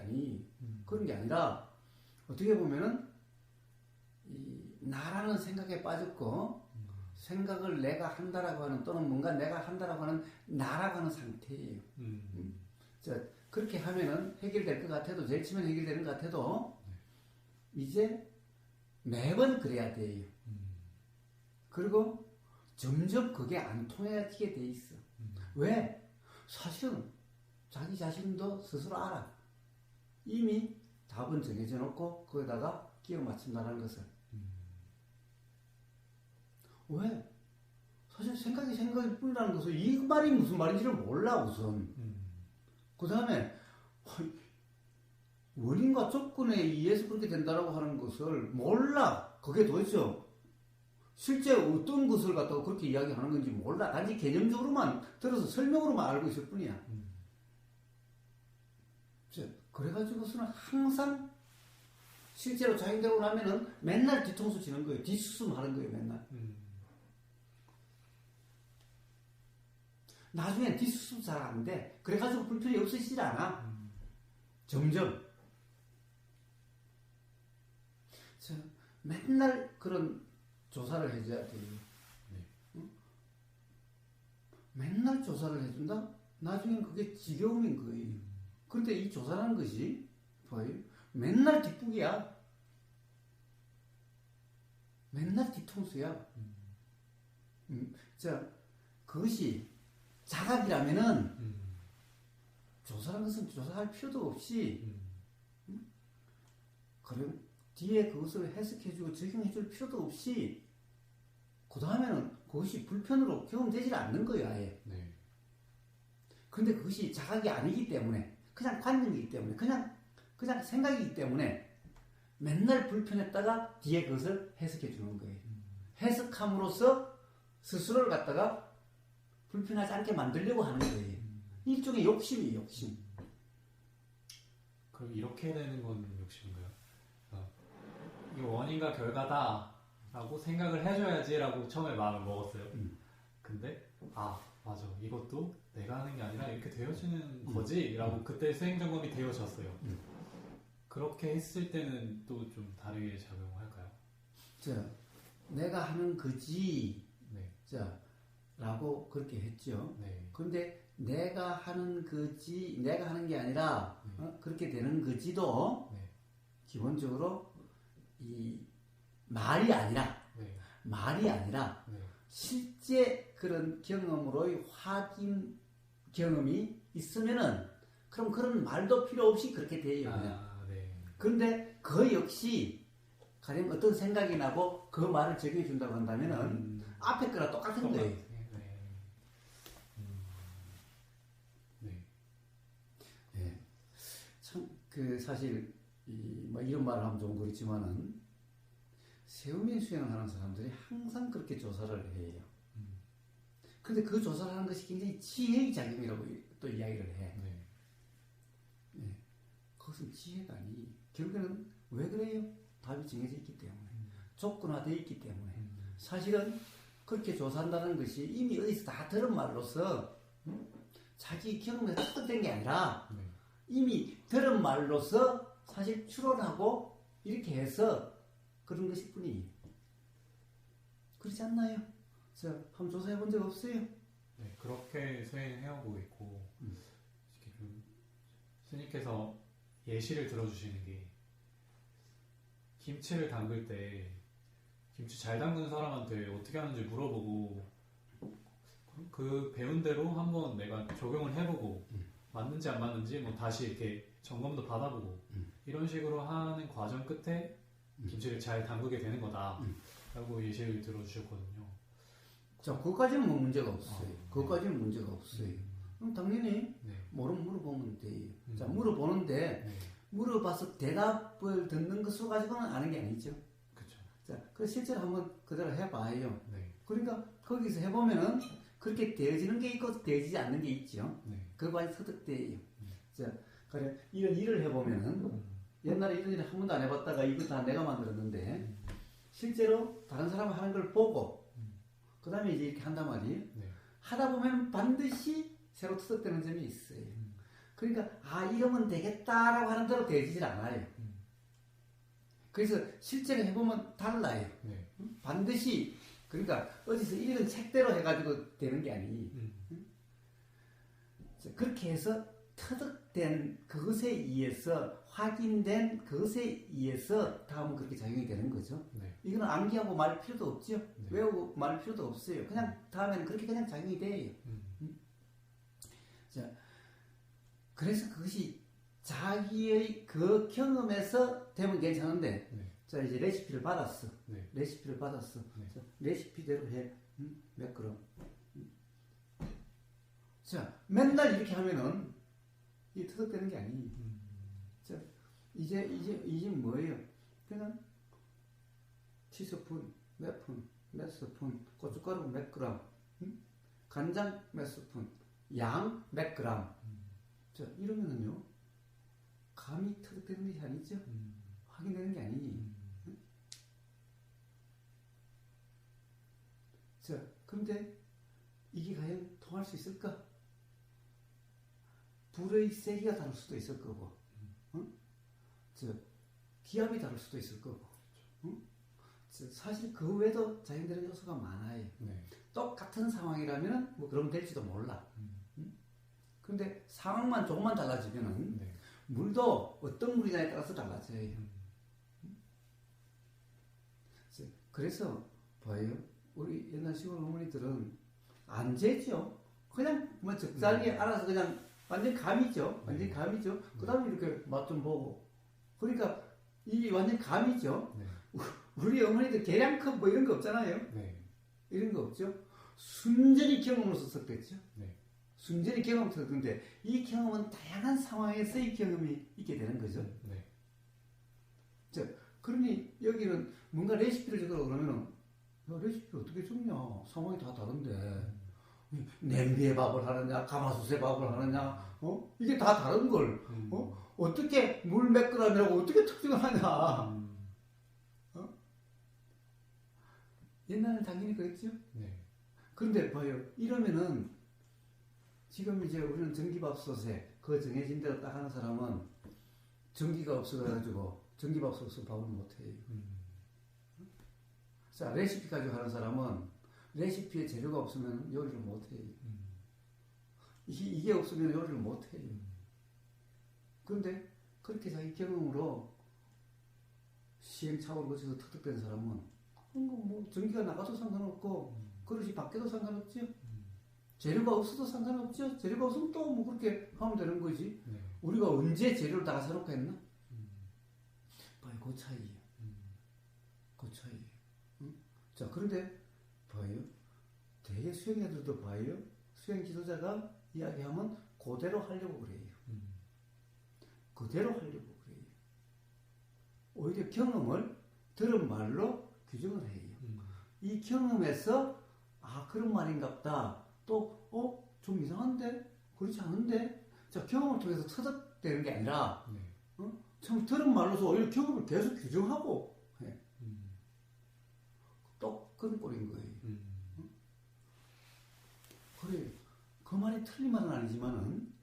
그런 게 아니라 어떻게 보면은 나라는 생각에 빠졌고 생각을 내가 한다라고 하는 또는 뭔가 내가 한다라고 하는 나라고 하는 상태예요. 그렇게 하면은 해결될 것 같아도 제일 처음에 해결되는 것 같아도 이제 매번 그래야 돼요. 그리고 점점 그게 안 통해지게 돼 있어. 왜? 사실은 자기 자신도 스스로 알아. 이미 답은 정해져 놓고 거기다가 끼워 맞춘다는 것을. 왜? 사실 생각일 뿐이라는 것을 이 말이 무슨 말인지를 몰라 우선. 그 다음에 원인과 조건에 의해서 그렇게 된다라고 하는 것을 몰라. 그게 도대체 실제 어떤 것을 갖다가 그렇게 이야기하는 건지 몰라. 단지 개념적으로만 들어서 설명으로만 알고 있을 뿐이야. 그래가지고서는 항상 실제로 자행되고 나면은 맨날 뒤통수 치는 거예요. 뒷수습 하는 거예요, 맨날. 나중엔 뒷수습 잘 안 돼. 그래가지고 불편이 없어지질 않아. 점점. 맨날 그런 조사를 해줘야 돼요. 응? 맨날 조사를 해준다? 나중엔 그게 지겨움인 거예요. 그런데 이 조사라는 것이 봐요. 맨날 뒷북이야. 맨날 뒤통수야. 자, 그것이 자각이라면은 조사라는 것은 조사할 필요도 없이 그럼 뒤에 그것을 해석해주고 적용해줄 필요도 없이 그 다음에는 그것이 불편으로 경험되질 않는 거예요, 아예. 네. 그런데 그것이 자각이 아니기 때문에 그냥 관념이기 때문에 그냥 생각이기 때문에 맨날 불편했다가 뒤에 그것을 해석해 주는 거예요. 해석함으로써 스스로를 갖다가 불편하지 않게 만들려고 하는 거예요. 일종의 욕심이에요, 욕심. 그럼 이렇게 되는 건 욕심인가요? 이 원인과 결과다라고 생각을 해줘야지라고 처음에 마음을 먹었어요. 근데 맞아, 이것도 내가 하는 게 아니라 이렇게 되어지는 거지라고 그때 수행 점검이 되어졌어요. 그렇게 했을 때는 또 좀 다르게 작용할까요? 내가 하는 거지, 네. 라고 그렇게 했죠. 네. 그런데 내가 하는 거지, 내가 하는 게 아니라 그렇게 되는 거지도 네. 기본적으로 이 말이 아니라 네. 실제 그런 경험으로의 확인 경험이 있으면은 그럼 그런 말도 필요 없이 그렇게 돼요. 네. 그런데 그 역시 가령 어떤 생각이 나고 그 말을 적용해 준다고 한다면은 앞에 거랑 똑같은 거예요. 네. 참 사실 이런 말을 하면 좀 그렇지만은 세우민 수행을 하는 사람들이 항상 그렇게 조사를 해요. 근데 그 조사를 하는 것이 굉장히 지혜의 작용이라고 또 이야기를 해. 네. 그것은 지혜가 아니. 결국에는 왜 그래요? 답이 정해져 있기 때문에. 조건화되어 있기 때문에. 사실은 그렇게 조사한다는 것이 이미 어디서 다 들은 말로서 자기 경험에 습득된 게 아니라 이미 들은 말로서 사실 추론하고 이렇게 해서 그런 것일 뿐이에요. 그렇지 않나요? 한번 조사해 본 적 없어요? 네, 그렇게 수행해오고 있고 이렇게 좀 스님께서 예시를 들어주시는 게 김치를 담글 때 김치 잘 담그는 사람한테 어떻게 하는지 물어보고 그 배운 대로 한번 내가 적용을 해보고 맞는지 안 맞는지 뭐 다시 이렇게 점검도 받아보고 이런 식으로 하는 과정 끝에 김치를 잘 담그게 되는 거다 라고 예시를 들어주셨거든요. 그것까지는 뭐 문제가 없어요. 그것까지는 문제가 없어요. 그럼 당연히 물어보면 돼요. 물어보는데 물어봐서 대답을 듣는 것으로 가지고는 아는 게 아니죠. 그렇죠. 그래서 실제로 한번 그대로 해봐요. 그러니까 거기서 해보면은 그렇게 되어지는 게 있고 되어지지 않는 게 있죠. 그거까지 터득돼요. 그래 이런 일을 해보면은 옛날에 이런 일을 한 번도 안 해봤다가 이거 다 내가 만들었는데 실제로 다른 사람이 하는 걸 보고 그 다음에 이제 이렇게 한단 말이에요. 하다 보면 반드시 새로 터득되는 점이 있어요. 그러니까 이러면 되겠다라고 하는 대로 되지질 않아요. 그래서 실제로 해보면 달라요. 반드시 그러니까 어디서 읽은 책대로 해가지고 되는 게 아니. 그렇게 해서 터득된 그것에 의해서 확인된 그것에 의해서 다음은 그렇게 작용이 되는 거죠. 이거는 암기하고 말 필요도 없죠. 외우고 말 필요도 없어요. 그냥 다음에는 그렇게 그냥 작용이 돼요. 그래서 그것이 자기의 그 경험에서 되면 괜찮은데 이제 레시피를 받았어. 레시피대로 해. 몇 그램. 맨날 이렇게 하면은 이 터득되는 게 아니에요. 이제 뭐예요? 그냥 티스푼, 몇 푼, 몇 스푼, 고춧가루 몇 그램, 간장 몇 스푼, 양 몇 그램. 자, 이러면은요, 감이 터득되는 것이 아니죠? 확인되는 게 아니니. 자, 근데 이게 과연 통할 수 있을까? 불의 세기가 다를 수도 있을 거고, 저 기압이 다를 수도 있을 거고, 사실 그 외에도 작용되는 요소가 많아요. 네. 똑같은 상황이라면 뭐 그럼 될지도 몰라. 그런데 상황만 조금만 달라지면은 네. 물도 어떤 물이냐에 따라서 달라져요. 그래서 봐요. 우리 옛날 시골 어머니들은 안 재죠. 그냥 뭐 적절히 알아서 그냥 완전 감이죠. 완전 감이죠. 그 다음에 이렇게 맛 좀 보고. 그러니까 이 완전 감이죠. 네. 우리 어머니들 계량컵 뭐 이런 거 없잖아요. 네. 이런 거 없죠. 순전히 경험으로서 섞였죠. 네. 순전히 경험으로서 섞는데 이 경험은 다양한 상황에서 이 경험이 있게 되는 거죠. 네. 자, 그러니 여기는 뭔가 레시피를 적으라고 그러면은 야, 레시피 어떻게 적냐? 상황이 다 다른데 냄비에 밥을 하느냐, 가마솥에 밥을 하느냐, 이게 다 다른 걸 어떻게 물 몇 그램이라고 어떻게 특정을 하냐? 옛날에는 당연히 그랬죠. 네. 그런데 봐요. 이러면은 지금 이제 우리는 전기밥솥에 그 정해진 대로 딱 하는 사람은 전기가 없어가지고 전기밥솥으로 밥을 못해요. 자, 레시피 가지고 하는 사람은 레시피에 재료가 없으면 요리를 못해요. 이게 없으면 요리를 못해요. 그런데 그렇게 자기 경험으로 시행착오를 거쳐서 터득된 사람은 뭐 전기가 나가도 상관없고 그릇이 바뀌어도 상관없죠. 재료가 없어도 상관없죠. 재료가 없으면 또 뭐 그렇게 하면 되는 거지. 네. 우리가 언제 재료를 다 사놓고 했나? 봐요, 그 차이예요. 그 차이예요. 자, 그런데 봐요. 대개 수행자들도 봐요. 수행 지도자가 이야기하면 그대로 하려고 그래요. 그대로 하려고 그래요. 오히려 경험을 들은 말로 규정을 해요. 이 경험에서 그런 말인갑다. 또 좀 이상한데? 그렇지 않은데? 자, 경험을 통해서 터득되는 게 아니라 참 들은 말로서 오히려 경험을 계속 규정하고 해. 또 그런 꼴인 거예요. 그래, 그 말이 틀린 말은 아니지만은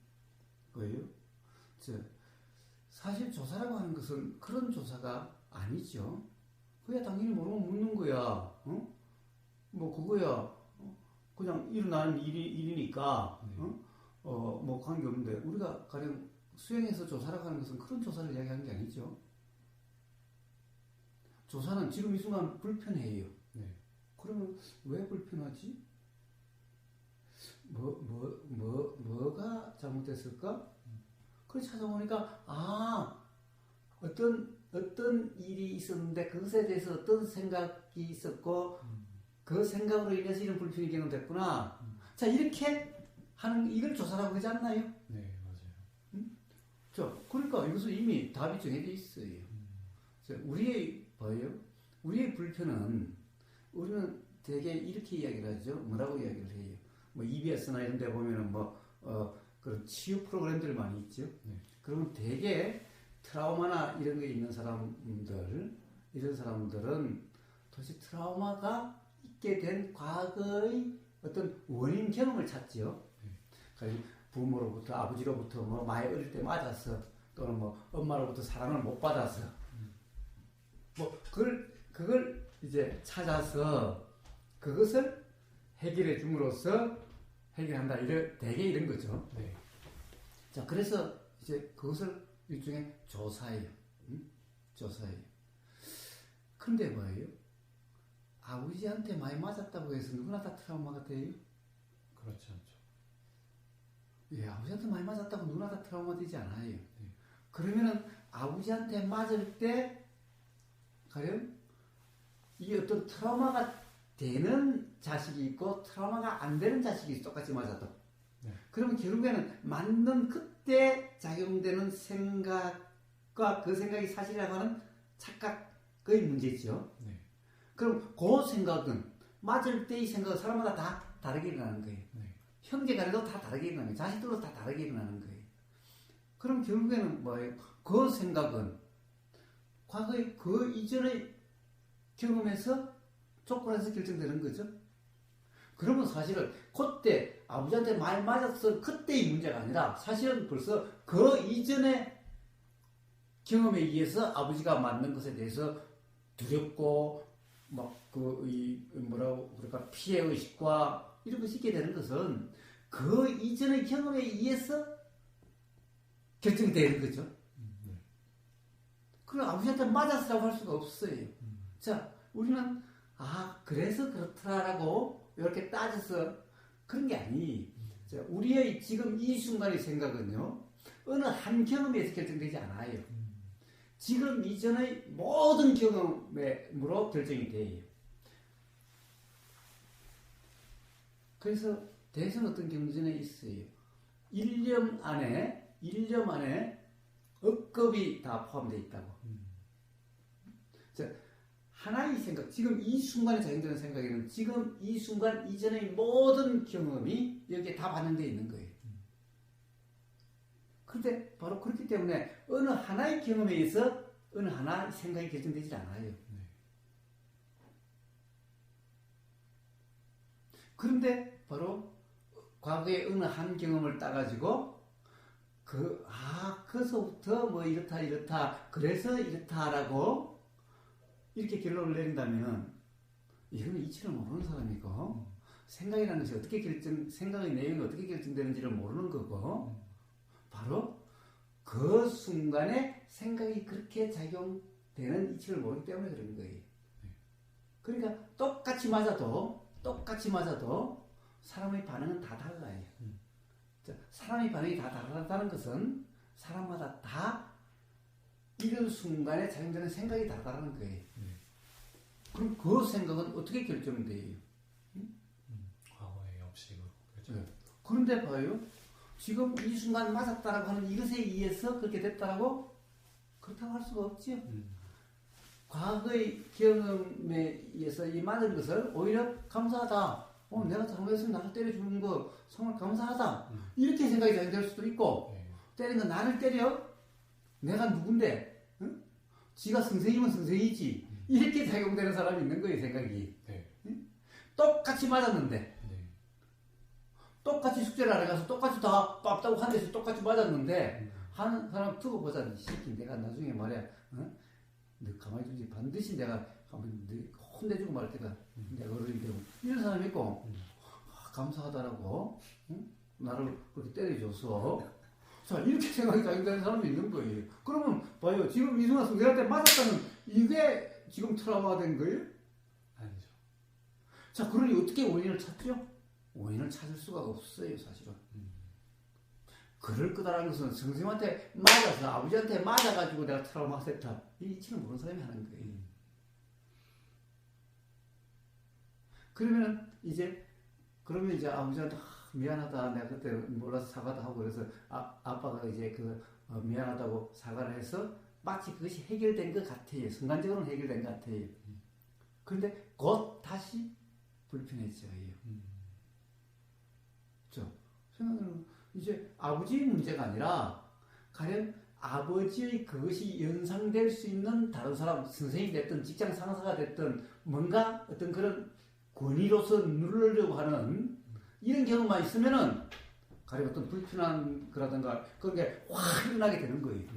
뭐예요? 사실 조사라고 하는 것은 그런 조사가 아니죠. 그야 당연히 모르면 묻는 거야. 뭐 그거야 그냥 일어나는 일이니까 뭐 관계없는데 우리가 가령 수행해서 조사라고 하는 것은 그런 조사를 이야기하는 게 아니죠. 조사는 지금 이 순간 불편해요. 네. 그러면 왜 불편하지? 뭐가 잘못됐을까? 그걸 찾아보니까 어떤 일이 있었는데 그것에 대해서 어떤 생각이 있었고 그 생각으로 인해서 이런 불편이 경험됐구나. 자, 이렇게 하는 이걸 조사라고 하지 않나요? 네, 맞아요. 자, 그러니까 이것은 이미 답이 정해져 있어요. 자, 우리의 불편은 우리는 되게 이렇게 이야기를 하죠. 뭐라고 이야기를 해요? 뭐 EBS나 이런 데 보면은 그런 치유 프로그램들 많이 있죠. 네. 그러면 되게 트라우마나 이런 게 있는 이런 사람들은 도대체 트라우마가 있게 된 과거의 어떤 원인 경험을 찾죠. 그러니까 부모로부터, 아버지로부터 많이 어릴 때 맞아서 또는 엄마로부터 사랑을 못 받아서 그걸 이제 찾아서 그것을 해결해 줌으로써 해결한다. 되게 이런 거죠. 네. 자, 그래서 이제 그것을 일종의 조사예요. 조사예요. 근데 뭐예요? 아버지한테 많이 맞았다고 해서 누구나 다 트라우마가 돼요? 그렇지 않죠. 예, 아버지한테 많이 맞았다고 누구나 다 트라우마 되지 않아요. 네. 그러면은 아버지한테 맞을 때 과연 이 어떤 트라우마가 되는 자식이 있고 트라우마가 안 되는 자식이 똑같이 맞아도 그러면 결국에는 맞는 그때 작용되는 생각과 그 생각이 사실이라고 하는 착각의 문제죠. 네. 그럼 그 생각은 맞을 때의 생각은 사람마다 다 다르게 일어나는 거예요. 네. 형제 간에도 다 다르게 일어나는 거예요. 자식들도 다 다르게 일어나는 거예요. 그럼 결국에는 뭐예요? 그 생각은 과거의 그 이전의 경험에서 조건에서 결정되는 거죠. 그러면 사실은 그때 아버지한테 많이 맞았어 그때의 문제가 아니라 사실은 벌써 그 이전의 경험에 의해서 아버지가 맞는 것에 대해서 두렵고 뭐라고 그럴까 피해 의식과 이런 것이 있게 되는 것은 그 이전의 경험에 의해서 결정되는 거죠. 그럼 아버지한테 맞았으라고 할 수가 없어요. 자, 우리는 그래서 그렇더라라고 이렇게 따져서 그런 게 아니. 자, 우리의 지금 이 순간의 생각은요, 어느 한 경험에서 결정되지 않아요. 지금 이전의 모든 경험으로 결정이 돼요. 그래서 대선 어떤 경전에 있어요. 1년 안에 억겁이 다 포함되어 있다고. 자, 하나의 생각, 지금 이 순간에 작용되는 생각에는 지금 이 순간 이전의 모든 경험이 여기에 다 반영되어 있는 거예요. 그런데 바로 그렇기 때문에 어느 하나의 경험에 의해서 어느 하나의 생각이 결정되지 않아요. 그런데 바로 과거의 어느 한 경험을 따가지고 그서부터 뭐 이렇다 그래서 이렇다라고 이렇게 결론을 내린다면 이거는 이치를 모르는 사람이고 생각이라는 것이 생각의 내용이 어떻게 결정되는지를 모르는 거고 바로 그 순간에 생각이 그렇게 작용되는 이치를 모르기 때문에 그런 거예요. 그러니까 똑같이 맞아도 사람의 반응은 다 달라요. 사람의 반응이 다 다르다는 것은 사람마다 다 이런 순간에 작용되는 생각이 다르다는 거예요. 그럼 그 생각은 어떻게 결정돼요? 과거의 역식으로 결정. 그런데 봐요. 지금 이 순간 맞았다라고 하는 이것에 의해서 그렇게 됐다라고 그렇다고 할 수가 없지요. 과거의 경험에 의해서 이 맞은 것을 오히려 감사하다. 내가 잘못했으면 나를 때려주는 거 정말 감사하다. 이렇게 생각이 될 수도 있고 때린 건 나를 때려? 내가 누군데? 응? 지가 선생이면 선생이지. 이렇게 작용되는 사람이 있는 거예요, 생각이. 응? 똑같이 맞았는데 똑같이 숙제를 안 해가서 똑같이 다 빡다고 한 데서 똑같이 맞았는데 하는 사람 두고 보자. 이 새끼 내가 나중에 말이야 너 가만히 두지 반드시 내가 가만히 혼내주고 말 때가 내가 어른이 되고 이런 사람이 있고 감사하다라고 나를 그렇게 때려줘서 자 이렇게 생각이 작용되는 사람이 있는 거예요. 그러면 봐요. 지금 이승환 선생한테 맞았다는 이게 지금 트라우마가 된 거예요? 아니죠. 자 그러니 어떻게 원인을 찾죠? 원인을 찾을 수가 없어요 사실은. 그럴 거다라는 것은 선생님한테 맞아서 아버지한테 맞아가지고 내가 트라우마가 됐다. 이 이치는 모르는 사람이 하는 거예요. 그러면 이제 아버지한테 미안하다. 내가 그때 몰라서 사과도 하고 그래서 아빠가 이제 미안하다고 사과를 해서 마치 그것이 해결된 것 같아요. 순간적으로는 해결된 것 같아요. 그런데 곧 다시 불편해져요. 생각은 이제 아버지의 문제가 아니라 가령 아버지의 그것이 연상될 수 있는 다른 사람, 선생님이 됐든 직장 상사가 됐든 뭔가 어떤 그런 권위로서 누르려고 하는 이런 경험만 있으면은 가령 어떤 불편한 거라든가 그런 게 확 일어나게 되는 거예요.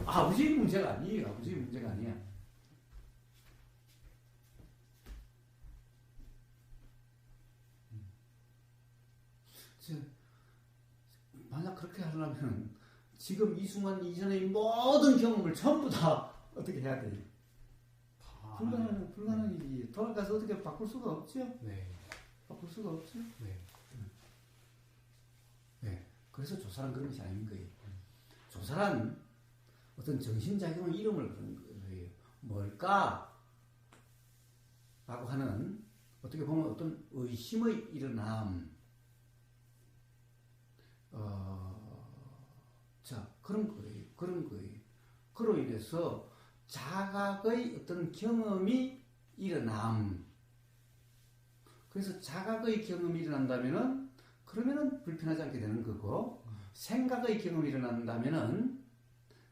아버지의 문제가 아니에요. 아버지의 문제가 아니야. 만약 그렇게 하려면 지금 이 순간 이전의 모든 경험을 전부 다 어떻게 해야 돼요? 불가능한 일이 돌아가서 어떻게 바꿀 수가 없죠? 네. 바꿀 수가 없죠? 네. 그래서 조사란 그런 것이 아닌 거예요. 조사란 어떤 정신작용의 이름을 그런 거예요. 뭘까? 라고 하는 어떻게 보면 어떤 의심의 일어남. 자, 그런 거예요. 그로 인해서 자각의 어떤 경험이 일어남. 그래서 자각의 경험이 일어난다면은 그러면은 불편하지 않게 되는 거고 생각의 경험이 일어난다면은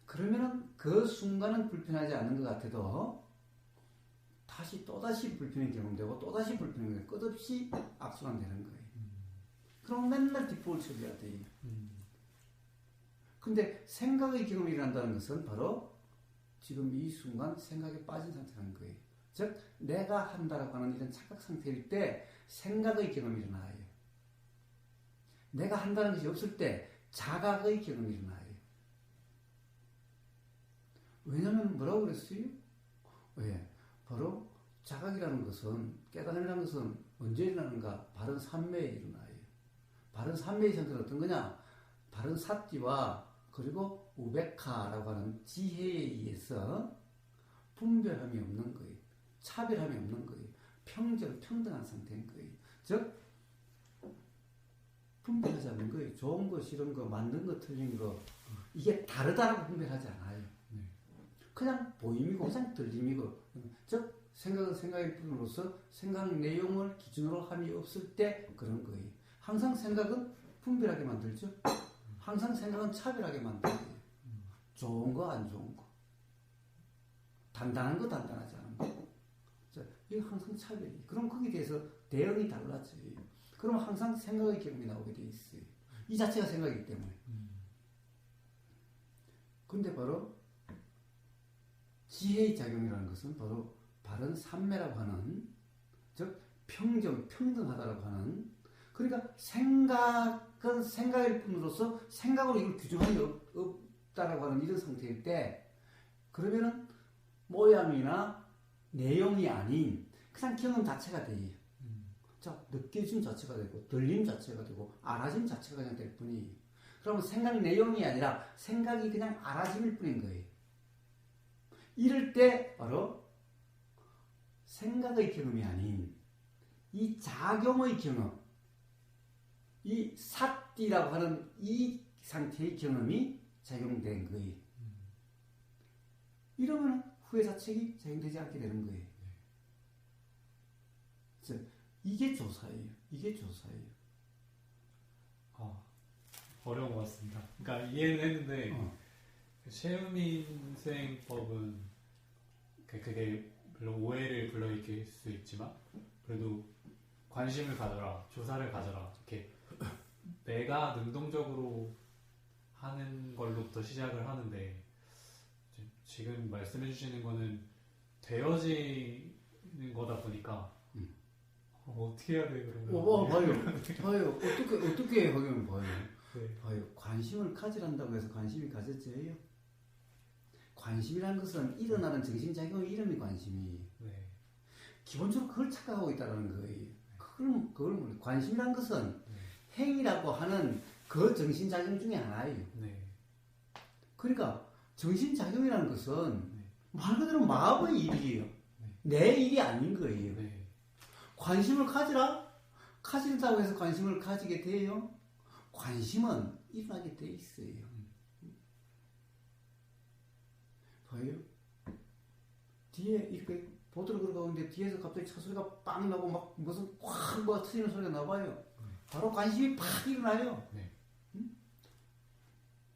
그러면은 그 순간은 불편하지 않는 것 같아도 다시 또다시 불편이 경험되고 또다시 불편이 경험되고 끝없이 악순환 되는 거예요. 그럼 맨날 뒷북을 쳐줘야 돼요. 근데 생각의 경험이 일어난다는 것은 바로 지금 이 순간 생각에 빠진 상태라는 거예요. 즉 내가 한다라고 하는 이런 착각 상태일 때 생각의 경험이 일어나요. 내가 한다는 것이 없을 때 자각의 경험이 일어나요. 왜냐하면 뭐라고 그랬어요? 왜? 바로 자각이라는 것은 깨달음이라는 것은 언제 일어나는가? 바른 삼매에 일어나요. 바른 삼매의 상태는 어떤 거냐? 바른 사띠와 그리고 우베카라고 하는 지혜에 의해서 분별함이 없는 거예요. 차별함이 없는 거예요. 평등한 상태인 거예요. 즉 분별하지 않는 거예요. 좋은 거, 싫은 거, 맞는 거, 틀린 거 이게 다르다라고 분별하지 않아요. 그냥 보임이고 그냥 들림이고 즉 생각은 생각일 뿐으로서 생각 내용을 기준으로 함이 없을 때 그런 거예요. 항상 생각은 분별하게 만들죠. 항상 생각은 차별하게 만들어요. 좋은 거, 안 좋은 거. 단단한 거, 단단하지 않은 거. 이거 항상 차별이에요. 그럼 거기에 대해서 대응이 달라져요. 그럼 항상 생각의 경험이 나오게 돼 있어요. 이 자체가 생각이기 때문에. 근데 바로 지혜의 작용이라는 것은 바로 바른 삼매라고 하는, 즉 평등하다라고 하는, 그러니까 생각은 생각일 뿐으로서 생각으로 이걸 규정함이 없다라고 하는 이런 상태일 때 그러면은 모양이나 내용이 아닌 그냥 경험 자체가 돼요. 자, 느껴짐 자체가 되고 들림 자체가 되고 알아짐 자체가 그냥 될 뿐이에요. 그러면 생각 내용이 아니라 생각이 그냥 알아짐일 뿐인 거예요. 이럴 때 바로 생각의 경험이 아닌 이 작용의 경험, 이 사띠라고 하는 이 상태의 경험이 작용된 거예요. 이러면 후회 자책이 작용되지 않게 되는 거예요. 그래서 이게 조사예요. 이게 조사예요. 어려운 것 같습니다. 그러니까 이해는 했는데 셰우민생법은 그게 물론 오해를 불러일으킬 수 있지만 그래도 관심을 가져라, 조사를 가져라 이렇게 내가 능동적으로 하는 걸로부터 시작을 하는데 지금 말씀해 주시는 거는 되어지는 거다 보니까 어떻게 해야 돼요? 봐요. 어떻게 하면 봐요. 네. 봐요. 관심을 가지란다고 해서 관심이 가졌어요. 관심이라는 것은 일어나는 정신작용의 이름이 관심이에요. 네. 기본적으로 그걸 착각하고 있다는 거예요. 그걸 관심이라는 것은 행위라고 하는 그 정신작용 중에 하나예요. 네. 그러니까 정신작용이라는 것은 말 그대로 마음의 일이에요. 내 일이 아닌 거예요. 네. 관심을 가진다고 해서 관심을 가지게 돼요. 관심은 일어나게 돼 있어요. 봐요. 뒤에 이렇게 보드로 걸어가는데 뒤에서 갑자기 차 소리가 빵 나고 막 무슨 꽉 뭐가 터지는 소리가 나봐요. 바로 관심이 팍 일어나요. 네.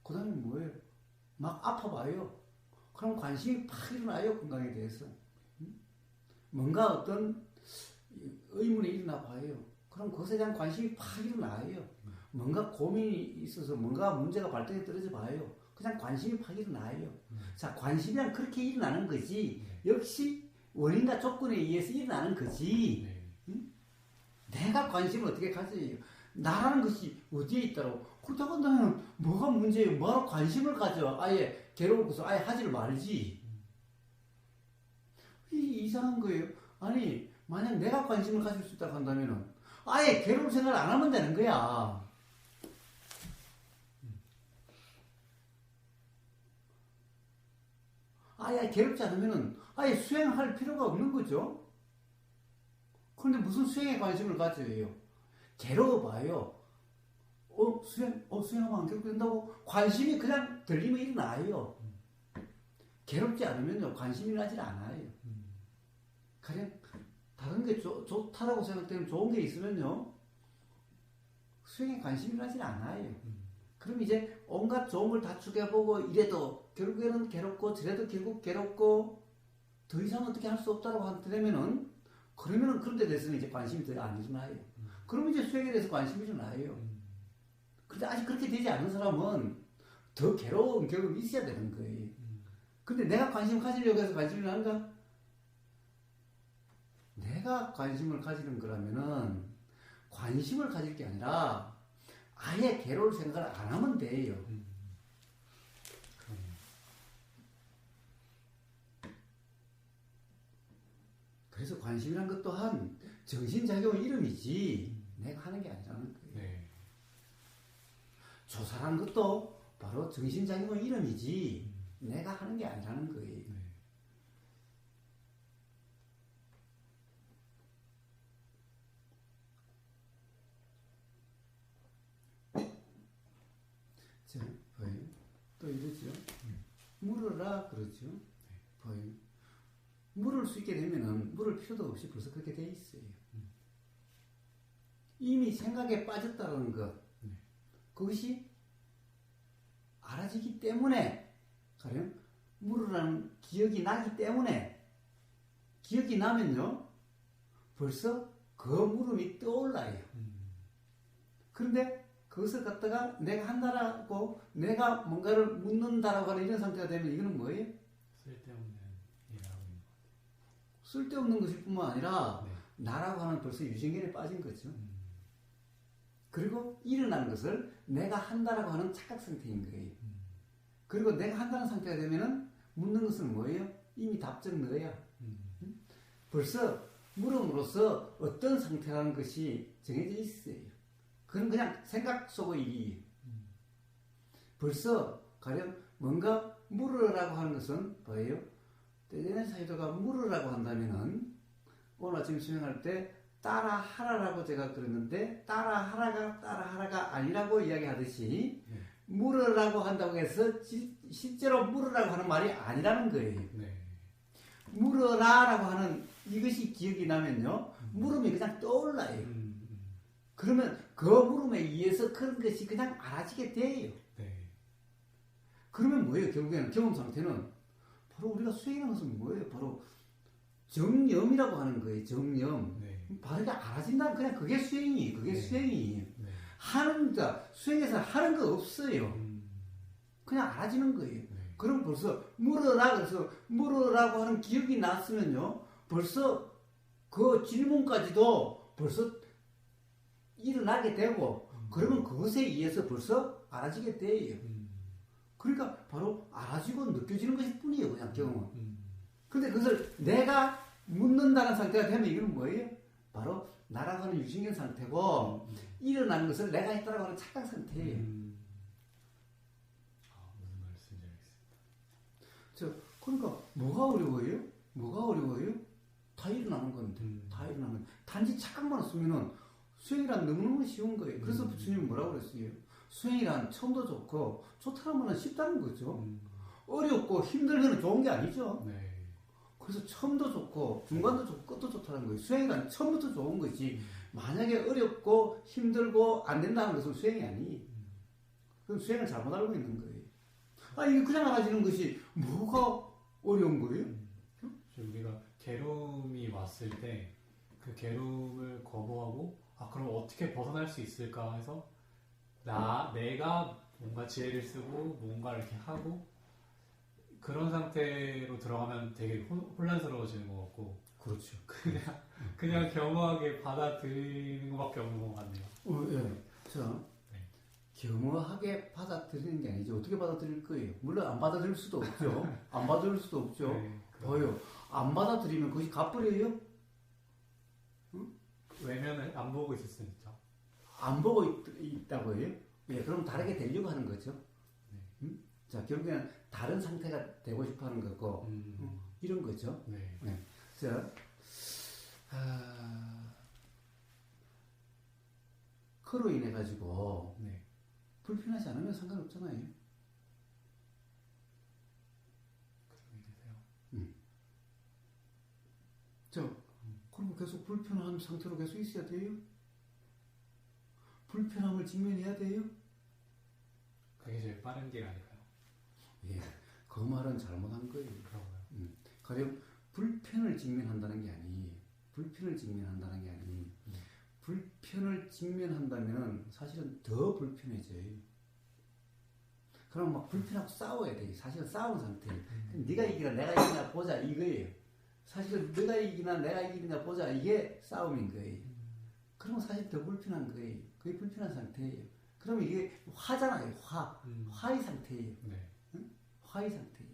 그 다음에 뭐예요? 막 아파봐요. 그럼 관심이 팍 일어나요. 건강에 대해서. 뭔가 어떤 의문이 일어나 봐요. 그럼 그것에 대한 관심이 팍 일어나요. 뭔가 고민이 있어서 뭔가 문제가 발전해 떨어져 봐요. 그냥 관심이 팍 일어나요. 자, 관심이란 그렇게 일어나는 거지. 역시 원인과 조건에 의해서 일어나는 거지. 내가 관심을 어떻게 가져요? 나라는 것이 어디에 있다고? 그렇다고 한다면 뭐가 문제예요? 뭐하러 관심을 가져? 아예 괴로워서 아예 하지를 말지. 이상한 거예요. 아니 만약 내가 관심을 가질 수 있다고 한다면 아예 괴로울 생각을 안 하면 되는 거야. 아예 괴롭지 않으면 아예 수행할 필요가 없는 거죠. 그런데 무슨 수행에 관심을 가져요? 괴로워봐요. 수행하면 안 괴롭게 된다고? 관심이 그냥 들리면 일어나요. 괴롭지 않으면요, 관심이 나질 않아요. 그냥 다른 게 좋다라고 생각되면 좋은 게 있으면요, 수행에 관심이 가지 않아요. 그럼 이제 온갖 좋은 걸 다 추겨보고 이래도 결국에는 괴롭고 저래도 결국 괴롭고 더 이상 어떻게 할 수 없다라고 되면은 그러면은 그런 데 대해서는 이제 관심이 더 안 일어나요. 그러면 이제 수행에 대해서 관심이 일어나요. 근데 아직 그렇게 되지 않은 사람은 더 괴로운 경험이 있어야 되는 거예요. 근데 내가 관심 가지려고 해서 관심이 나는가? 내가 관심을 가지는 거라면은 관심을 가질 게 아니라 아예 괴로울 생각을 안 하면 돼요. 그래서 관심이란 것 또한 정신작용의 이름이지 내가 하는 게 아니라는 거예요. 네. 조사라는 것도 바로 정신작용의 이름이지 내가 하는 게 아니라는 거예요. 네. 자, 봐요. 또 이러죠. 물어라 그러죠. 봐요. 물을 수 있게 되면은 물을 필요도 없이 벌써 그렇게 돼 있어요. 이미 생각에 빠졌다는 것, 그것이 알아지기 때문에, 가령 물으라는 기억이 나기 때문에, 기억이 나면요 벌써 그 물음이 떠올라요. 그런데 그것을 갖다가 내가 한다라고, 내가 뭔가를 묻는다라고 하는 이런 상태가 되면 이거는 뭐예요? 쓸데없는 일을 하고 있는 쓸데없는 것일 뿐만 아니라 네. 나라고 하는 벌써 유전견에 빠진 거죠. 그리고 일어나는 것을 내가 한다라고 하는 착각 상태인 거예요. 그리고 내가 한다는 상태가 되면은 묻는 것은 뭐예요? 이미 답정 너야. 벌써 물음으로써 어떤 상태라는 것이 정해져 있어요. 그건 그냥 생각 속의 일이에요. 벌써 가령 뭔가 물으라고 하는 것은 뭐예요? 때제네 사이도가 물으라고 한다면은 오늘 아침 수행할 때 따라하라라고 제가 그랬는데 따라하라가 아니라고 이야기하듯이 물으라고 한다고 해서 실제로 물으라고 하는 말이 아니라는 거예요. 네. 물어라라고 하는 이것이 기억이 나면요 물음이 그냥 떠올라요. 그러면 그 물음에 의해서 그런 것이 그냥 알아지게 돼요. 네. 그러면 뭐예요? 결국에는 경험 상태는 바로 우리가 수행하는 것은 뭐예요? 바로 정념이라고 하는 거예요. 정념. 네. 바르게 알아진다는 그냥 그게 수행이에요. 그게 네. 수행이에요. 네. 하는 자 수행에서 하는 거 없어요. 그냥 알아지는 거예요. 네. 그럼 벌써 물어라 그래서 물어라고 하는 기억이 났으면요 벌써 그 질문까지도 벌써 일어나게 되고 그러면 그것에 의해서 벌써 알아지게 돼요. 그러니까 바로 알아지고 느껴지는 것일 뿐이에요. 그냥 경험은. 근데 그것을 내가 묻는다는 상태가 되면 이건 뭐예요? 바로 나라고 하는 유신경 상태고 일어난 것을 내가 했다라고 하는 착각 상태예요. 무슨 말씀인지 알겠습니다. 그러니까 뭐가 어려워요? 뭐가 어려워요? 다 일어나는 건데 다 일어나는 건데 단지 착각만 없으면은 수행이란 너무너무 쉬운 거예요. 그래서 부처님이 뭐라고 그랬어요? 수행이란 처음도 좋고 좋다면 쉽다는 거죠. 어렵고 힘들면 좋은 게 아니죠. 네. 그래서 처음도 좋고 중간도 좋고 끝도 좋다는 거예요. 수행이란 처음부터 좋은 거지. 만약에 어렵고 힘들고 안 된다는 것은 수행이 아니에요. 그럼 수행을 잘못 알고 있는 거예요. 이게 그냥 알아지는 것이 뭐가 어려운 거예요? 우리가 괴로움이 왔을 때 그 괴로움을 거부하고 그럼 어떻게 벗어날 수 있을까 해서 내가 뭔가 지혜를 쓰고 뭔가 이렇게 하고 그런 상태로 들어가면 되게 혼란스러워지는 것 같고 그렇죠. 그냥 겸허하게 받아들이는 것밖에 없는 것 같네요. 예. 자, 겸허하게 받아들이는 게 아니죠. 어떻게 받아들일 거예요? 물론 안 받아들일 수도 없죠. 안 받아들일 수도 없죠. 네, 봐요. 안 받아들이면 그것이 갚으려요? 외면을 안 보고 있었으니까. 안 보고 있다고 해요? 예, 그럼 다르게 되려고 하는 거죠. 자, 결국에는 다른 상태가 되고 싶어 하는 거고, 이런 거죠. 네. 네. 자, 그로 인해가지고, 네. 불편하지 않으면 상관없잖아요. 그러게 되세요. 그럼 계속 불편한 상태로 계속 있어야 돼요? 불편함을 직면해야 돼요? 그게 제일 빠른 길 아닐까요? 예, 그 말은 잘못한 거예요. 그런가요? 가령 불편을 직면한다는 게 아니에요. 불편을 직면한다는 게 아니에요. 불편을 직면한다면 사실은 더 불편해져요. 그럼 막 불편하고 싸워야 돼요. 사실은 싸우는 상태예요. 네가 이기나 내가 이기나 보자 이거예요. 사실은 네가 이기나 내가 이기나 보자 이게 싸움인 거예요. 그러면 사실 더 불편한 거예요. 그게 불편한 상태예요. 그럼 이게 화잖아요. 화의 상태예요. 네. 화의 상태예요.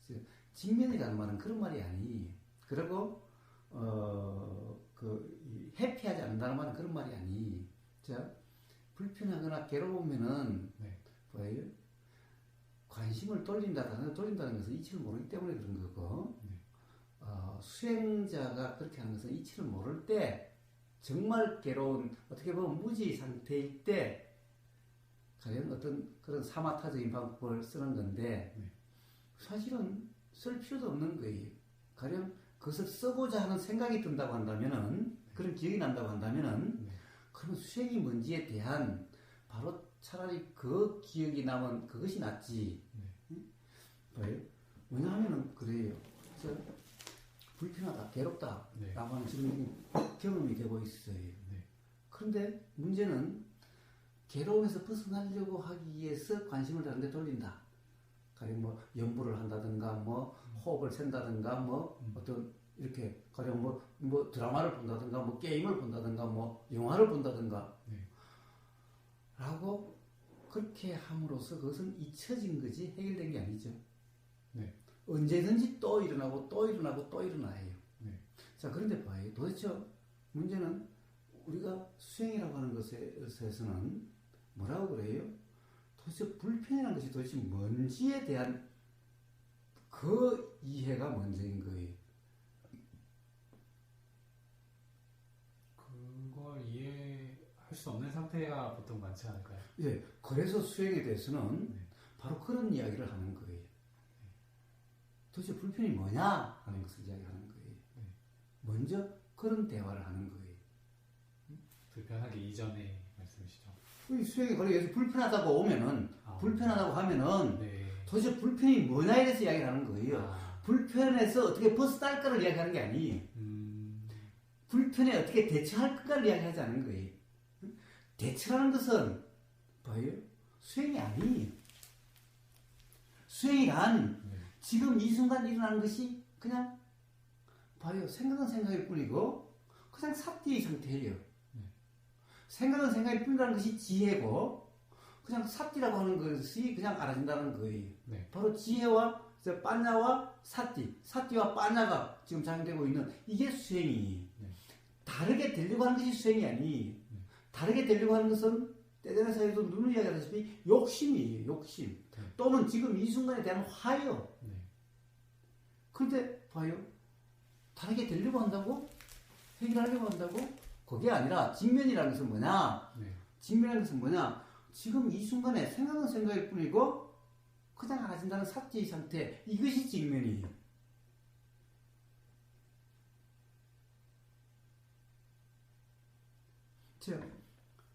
네. 직면이라는 말은 그런 말이 아니에요. 그리고 해피하지 않는다는 말은 그런 말이 아니에요. 자, 불편하거나 괴로우면은 네. 뭐예요? 관심을 돌린다는 것은 이치를 모르기 때문에 그런 거고, 네. 수행자가 그렇게 하는 것은 이치를 모를 때 정말 괴로운, 어떻게 보면 무지 상태일 때 가령 어떤 그런 사마타적인 방법을 쓰는 건데, 네. 사실은 쓸 필요도 없는 거예요. 가령 그것을 써보자 하는 생각이 든다고 한다면은, 그런 기억이 난다고 한다면은, 네. 그러면 수행이 뭔지에 대한 바로 차라리 그 기억이 남은 그것이 낫지. 봐요. 왜냐하면은 그래요. 불편하다, 괴롭다 네. 라고 하는 지금 경험이 되고 있어요. 네. 그런데 문제는 괴로움에서 벗어나려고 하기 위해서 관심을 다른 데 돌린다. 가령 뭐 연구를 한다든가 뭐 호흡을 센다든가 뭐 어떤 이렇게 가령 뭐 드라마를 본다든가 뭐 게임을 본다든가 뭐 영화를 본다든가 네. 라고 그렇게 함으로써 그것은 잊혀진 거지 해결된 게 아니죠. 네. 언제든지 또 일어나고 또 일어나고 또 일어나요. 네. 자, 그런데 봐요. 도대체 문제는 우리가 수행이라고 하는 것에서는 뭐라고 그래요? 도대체 불편이라는 것이 도대체 뭔지에 대한 그 이해가 먼저인 거예요. 그걸 이해할 수 없는 상태가 보통 많지 않을까요? 예, 그래서 수행에 대해서는 네. 바로 그런 이야기를 하는 거예요. 도대체 불편이 뭐냐 하는 것을 이야기하는 거예요. 네. 먼저 그런 대화를 하는 거예요. 불편하기 이전에 말씀이시죠? 이 수행에 걸려서 불편하다고 오면은 불편하다고 하면은 네. 도대체 불편이 뭐냐에 대해서 이야기를 하는 거예요. 불편에서 어떻게 벗어날까를 이야기하는 게 아니에요. 불편에 어떻게 대처할 까를 이야기하지 않는 거예요. 대처라는 것은 뭐예요? 수행이 아니에요. 수행이란 지금 이 순간 일어나는 것이 그냥 봐요. 생각은 생각일 뿐이고 그냥 삿대의 상태예요. 생각은 생각일 뿐이라는 것이 지혜고 그냥 삿띠라고 하는 것이 그냥 알아진다는 거예요. 네. 바로 지혜와 빠냐와 삿띠와 빠냐가 지금 작용되고 있는 이게 수행이 다르게 되려고 하는 것이 수행이 아니. 다르게 되려고 하는 것은 때되는 사이에도 눈을 이야기하다시피 욕심이에요. 욕심. 또는 지금 이 순간에 대한 화요. 그런데 봐요. 다르게 되려고 한다고? 해결하려고 한다고? 그게 아니라 직면이라는 것은 뭐냐? 직면이라는 것은 뭐냐? 지금 이 순간에 생각은 생각일 뿐이고 그냥 알아진다는 삭제의 상태. 이것이 직면이에요. 자,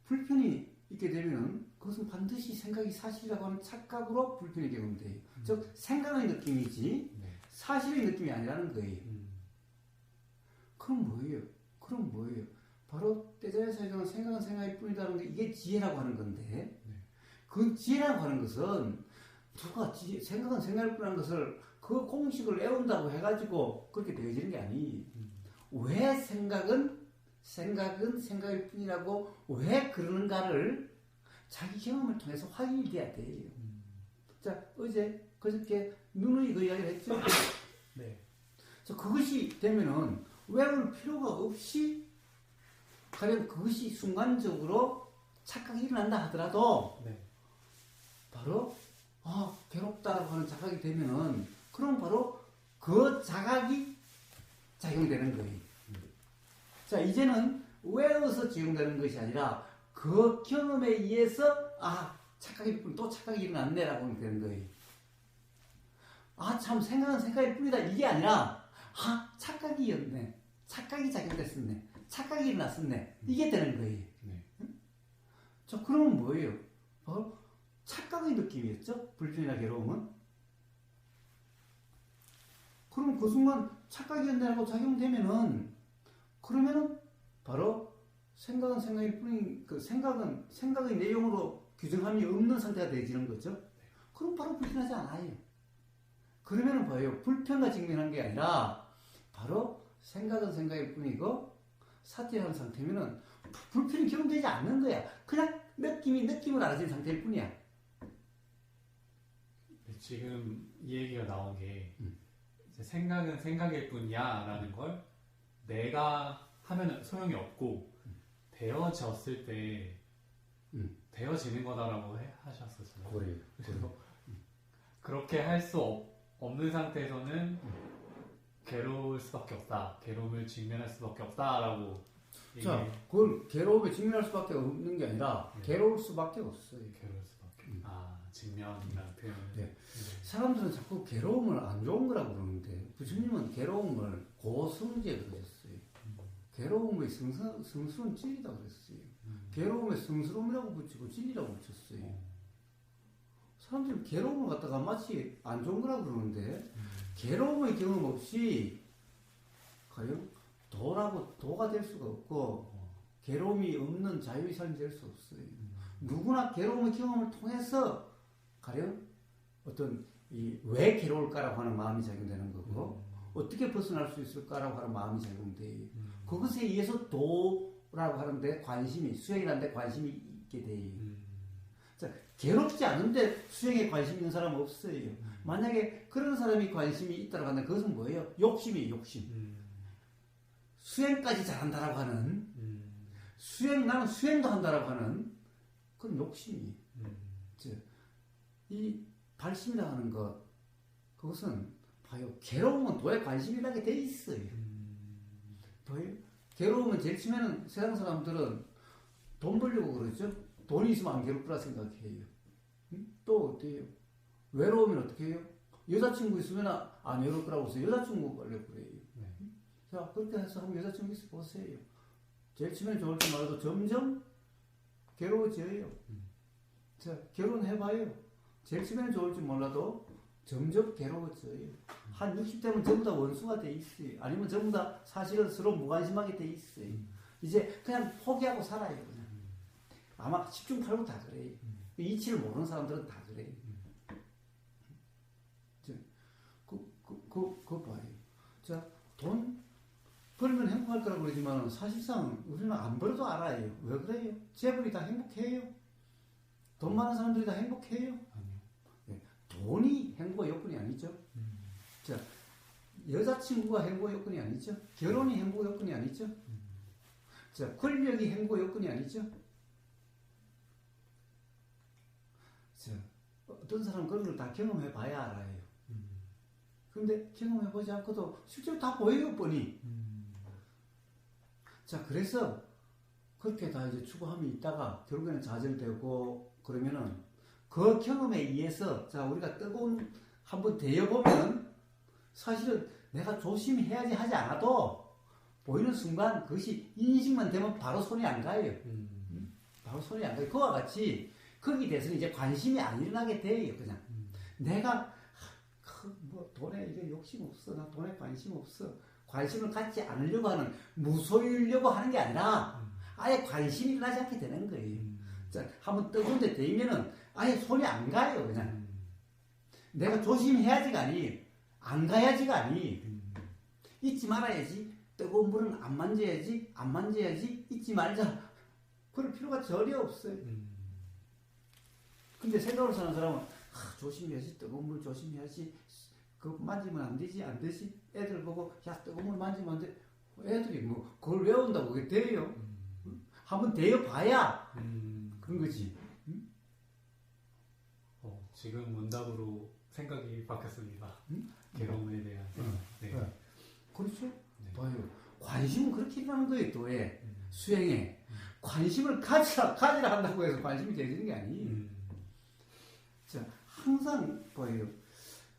불편이 있게 되면 그것은 반드시 생각이 사실이라고 하는 착각으로 불편이 되면 돼요. 즉 생각의 느낌이지 사실의 느낌이 아니라는 거예요. 그럼 뭐예요? 그럼 뭐예요? 바로 때전에 사실은 생각은 생각일 뿐이다라는 게 이게 지혜라고 하는 건데 그 지혜라고 하는 것은 누가 생각은 생각일 뿐이라는 것을 그 공식을 외운다고 해가지고 그렇게 되어지는 게 아니에요. 왜 생각은 생각일 뿐이라고 왜 그러는가를 자기 경험을 통해서 확인이 돼야 돼요. 자, 그저께 누누이 그 이야기를 했죠? 네. 자, 그것이 되면은 외울 필요가 없이 가령 그것이 순간적으로 착각이 일어난다 하더라도 바로 괴롭다라고 하는 자각이 되면은 그럼 바로 그 자각이 작용되는 거예요. 자, 이제는 외워서 적용되는 것이 아니라 그 경험에 의해서 착각일 뿐, 또 착각이 일어났네라고 하면 되는 거예요. 참 생각은 생각일 뿐이다 이게 아니라 착각이었네. 착각이 작용됐었네. 착각이 일어났었네. 이게 되는 거예요. 네. 자, 그러면 뭐예요? 바로 착각의 느낌이었죠? 불편이나 괴로움은? 그럼 그 순간 착각이 된다고 작용되면은, 그러면은 바로 생각은 생각일 뿐인, 그 생각은 생각의 내용으로 규정함이 없는 상태가 되어지는 거죠? 그럼 바로 불편하지 않아요. 그러면은 뭐예요? 불편과 직면한 게 아니라, 바로 생각은 생각일 뿐이고, 사티라는 상태면은 불편이 경험되지 않는 거야. 그냥 느낌을 알아진 상태일 뿐이야. 지금 이 얘기가 나온 게 이제 생각은 생각일 뿐이야 라는 걸 내가 하면 소용이 없고 되어졌을 때 되어지는 거다라고 하셨었잖아요. 그래요. 그래서 그렇게 할 수 없는 상태에서는 괴로울 수밖에 없다. 괴로움을 직면할 수밖에 없다라고. 자, 그걸 괴로움에 직면할 수밖에 없는 게 아니라 괴로울 수밖에 없어요. 괴로울 수밖에. 직면이라는 표현은. 네. 사람들은 자꾸 괴로움을 안 좋은 거라고 그러는데 부처님은 괴로움을 고성지에 그러셨어요. 괴로움의 성스러운 진리다 그랬어요. 괴로움의 성스러움이라고 붙이고 진리라고 붙였어요. 사람들은 괴로움을 갖다가 마치 안 좋은 거라고 그러는데 괴로움의 경험 없이 과연 도가 될 수가 없고 괴로움이 없는 자유의 삶이 될 수 없어요. 누구나 괴로움의 경험을 통해서 가령 어떤 왜 괴로울까라고 하는 마음이 작용되는 거고 어떻게 벗어날 수 있을까라고 하는 마음이 작용돼요. 그것에 의해서 도라고 하는데 수행이라는 데 관심이 있게 돼요. 자, 괴롭지 않은데 수행에 관심 있는 사람은 없어요. 만약에 그런 사람이 관심이 있다고 하면 그것은 뭐예요? 욕심이에요, 욕심. 수행까지 잘한다라고 하는 나는 수행도 한다라고 하는 그런 욕심이 이 발심이라고 하는 것 그것은 봐요. 괴로움은 도에 관심이 나게 돼 있어요. 봐요. 괴로움은 제일 처음에는 세상 사람들은 돈 벌려고 그러죠. 돈이 있으면 안 괴롭구나 생각해요. 또 어때요? 외로우면 어떻게 해요? 여자친구 있으면 안 외로울 거라고 해서 여자친구 벌려고 그래요. 자, 그렇게 해서 한번 여자친구 있어 보세요. 제일 처음에는 좋을 줄 말아도 점점 괴로워져요. 자, 결혼해봐요. 제일 처음에는 좋을 줄 몰라도 점점 괴로워져요. 한 60대면 전부 다 원수가 돼 있어요. 아니면 전부 다 사실은 서로 무관심하게 돼 있어요. 이제 그냥 포기하고 살아요. 그냥. 아마 10중 8구 다 그래요. 이치를 모르는 사람들은 다 그래요. 그거 봐요. 자, 돈 벌면 행복할 거라고 그러지만 사실상 우리는 안 벌어도 알아요. 왜 그래요? 재벌이 다 행복해요? 돈 많은 사람들이 다 행복해요? 아니요. 네. 돈이 행복의 요건이 아니죠. 자, 여자친구가 행복의 요건이 아니죠. 결혼이 행복의 요건이 아니죠. 자, 권력이 행복의 요건이 아니죠. 자, 어떤 사람은 그런 걸 다 경험해 봐야 알아요. 그런데 경험해 보지 않고도 실제로 다 보여요, 뻔히. 자, 그래서 그렇게 다 이제 추구함이 있다가 결국에는 좌절되고 그러면은 그 경험에 의해서 자, 우리가 뜨거운 한번 데여보면 사실은 내가 조심해야지 하지 않아도 보이는 순간 그것이 인식만 되면 바로 손이 안 가요. 바로 손이 안 가요. 그와 같이 거기에 대해서는 이제 관심이 안 일어나게 돼요. 그냥 내가 뭐 돈에 이게 욕심 없어. 나 돈에 관심 없어. 관심을 갖지 않으려고 하는 무소유려고 하는 게 아니라 아예 관심이 일어나지 않게 되는 거예요. 자, 한번 뜨거운 데 데이면은 아예 손이 안 가요. 그냥 내가 조심해야지가 아니 안 가야지가 아니 잊지 말아야지. 뜨거운 물은 안 만져야지 잊지 말자. 그럴 필요가 전혀 없어요. 근데 생각으로 사는 사람은 조심해야지. 뜨거운 물 조심해야지. 그거 만지면 안 되지. 애들 보고 야 뜨거운 물 만지면 안 돼. 애들이 뭐 그걸 외운다고 그게 돼요. 한번 되어봐야 그런 거지. 지금 문답으로 생각이 바뀌었습니다. 괴로움에 대한 생각. 네. 그렇죠. 네. 봐요. 관심은 그렇게 일어나는 거예요. 또에 수행에 관심을 가지라 한다고 해서 관심이 되는 게 아니에요. 자, 항상 봐요.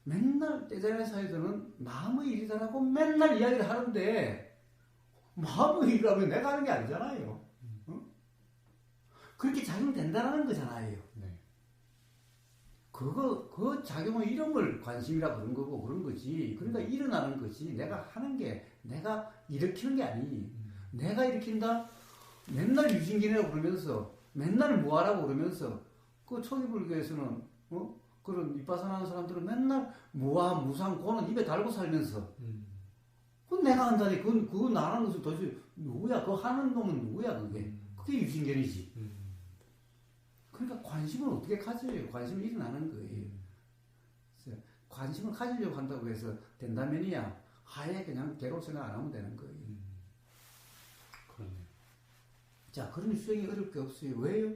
맨날 떼자의 사회들은 남의 일이다라고 맨날 이야기를 하는데 마음의 일하면 내가 하는 게 아니잖아요. 어? 그렇게 작용된다는 거잖아요. 네. 그 작용의 이름을 관심이라 그런 거고 그런 거지. 그러니까 일어나는 거지. 내가 하는 게, 내가 일으키는 게 아니. 내가 일으킨다? 맨날 유신기내라고 그러면서, 맨날 무아라고 그러면서, 그 초기불교에서는, 그런 윗바사하는 사람들은 맨날 무아, 무상, 고는 입에 달고 살면서, 그건 내가 한다니, 그건 나라는 것은 도대체 누구야? 그거 하는 놈은 누구야, 그게? 그게 유신견이지. 그러니까 관심을 어떻게 가져요? 관심이 일어나는 거예요. 그래서 관심을 가지려고 한다고 해서 된다면이야, 아예 그냥 괴로울 생각 안 하면 되는 거예요. 그러네요. 자, 그런 수행이 어려울 게 없어요. 왜요?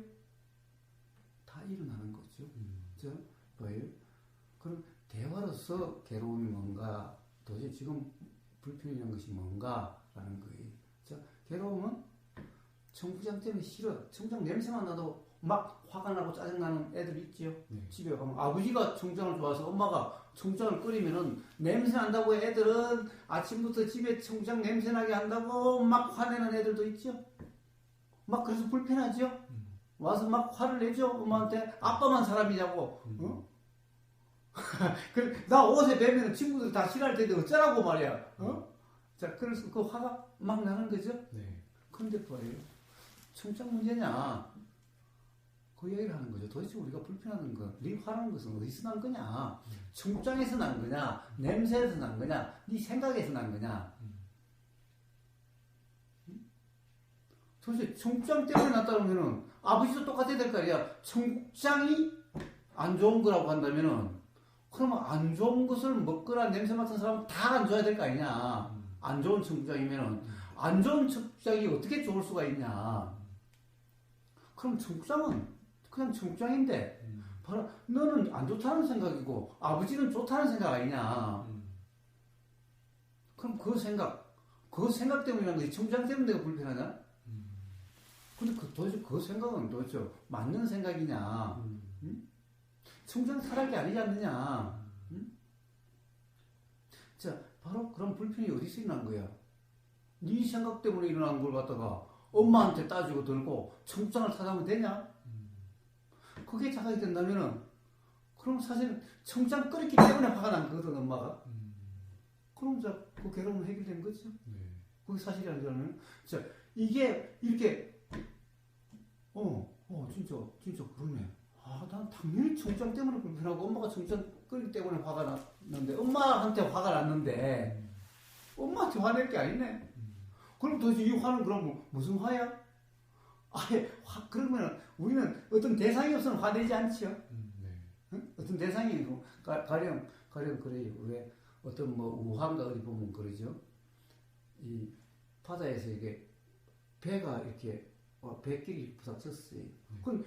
다 일어나는 거죠. 저, 뭐예요? 그럼 대화로서 괴로움이 뭔가, 도대체 지금 불편이라는 것이 뭔가라는 거예요. 자, 괴로움은 청부장 때문에 싫어. 청부장 냄새만 나도 막 화가 나고 짜증나는 애들 있지요. 집에 가면 아버지가 청부장을 좋아해서 엄마가 청부장을 끓이면은 냄새 난다고 애들은 아침부터 집에 청부장 냄새 나게 한다고 막 화내는 애들도 있죠. 막 그래서 불편하죠. 와서 막 화를 내죠. 엄마한테 아빠만 사람이냐고. 어? 나 옷에 배면 친구들 다 싫어할 텐데 어쩌라고 말이야. 자, 그래서 그 화가 막 나는 거죠. 그런데 뭐예요? 청부장 문제냐? 그 이야기를 하는 거죠. 도대체 우리가 불편하는 거, 네 화나는 것은 어디서 난 거냐? 청부장에서 난 거냐? 냄새에서 난 거냐? 네 생각에서 난 거냐? 도대체 청부장 때문에 났다 그러면은 아버지도 똑같아야 될 거 아니야. 청국장이 안 좋은 거라고 한다면은 그러면 안 좋은 것을 먹거나 냄새 맡은 사람은 다 안 좋아야 될 거 아니냐. 안 좋은 청국장이면은 안 좋은 청국장이 어떻게 좋을 수가 있냐. 그럼 청국장은 그냥 청국장인데 바로 너는 안 좋다는 생각이고 아버지는 좋다는 생각 아니냐. 그럼 그 생각 때문이라는 거지. 청국장 때문에 내가 불편하냐? 근데 도대체 그 생각은 도대체 맞는 생각이냐? 청장 타락이 아니지 않느냐? 자, 바로 그런 불편이 어디서 일어난 거야? 네 생각 때문에 일어난 걸 갖다가 엄마한테 따지고 들고 청장을 타자면 되냐? 그게 자각이 된다면은 그럼 사실 청장 끓였기 때문에 화가 난 거거든, 엄마가. 그럼 자, 그 괴로움은 해결된 거죠? 그게 사실이 아니라면. 자, 이게 이렇게 진짜 그러네. 난 당연히 청장 때문에 불편하고 엄마가 청장 끓이기 때문에 화가 났는데 엄마한테 화가 났는데 엄마한테 화낼 게 아니네. 그럼 도대체 이 화는 그럼 무슨 화야? 아예 그러면 우리는 어떤 대상이 없으면 화내지 않지요. 응? 어떤 대상이 가령 그래요. 왜 어떤 뭐 우한가 어디 보면 그러죠. 이 바다에서 이게 배가 이렇게 배끼리 부닥쳤어요. 그럼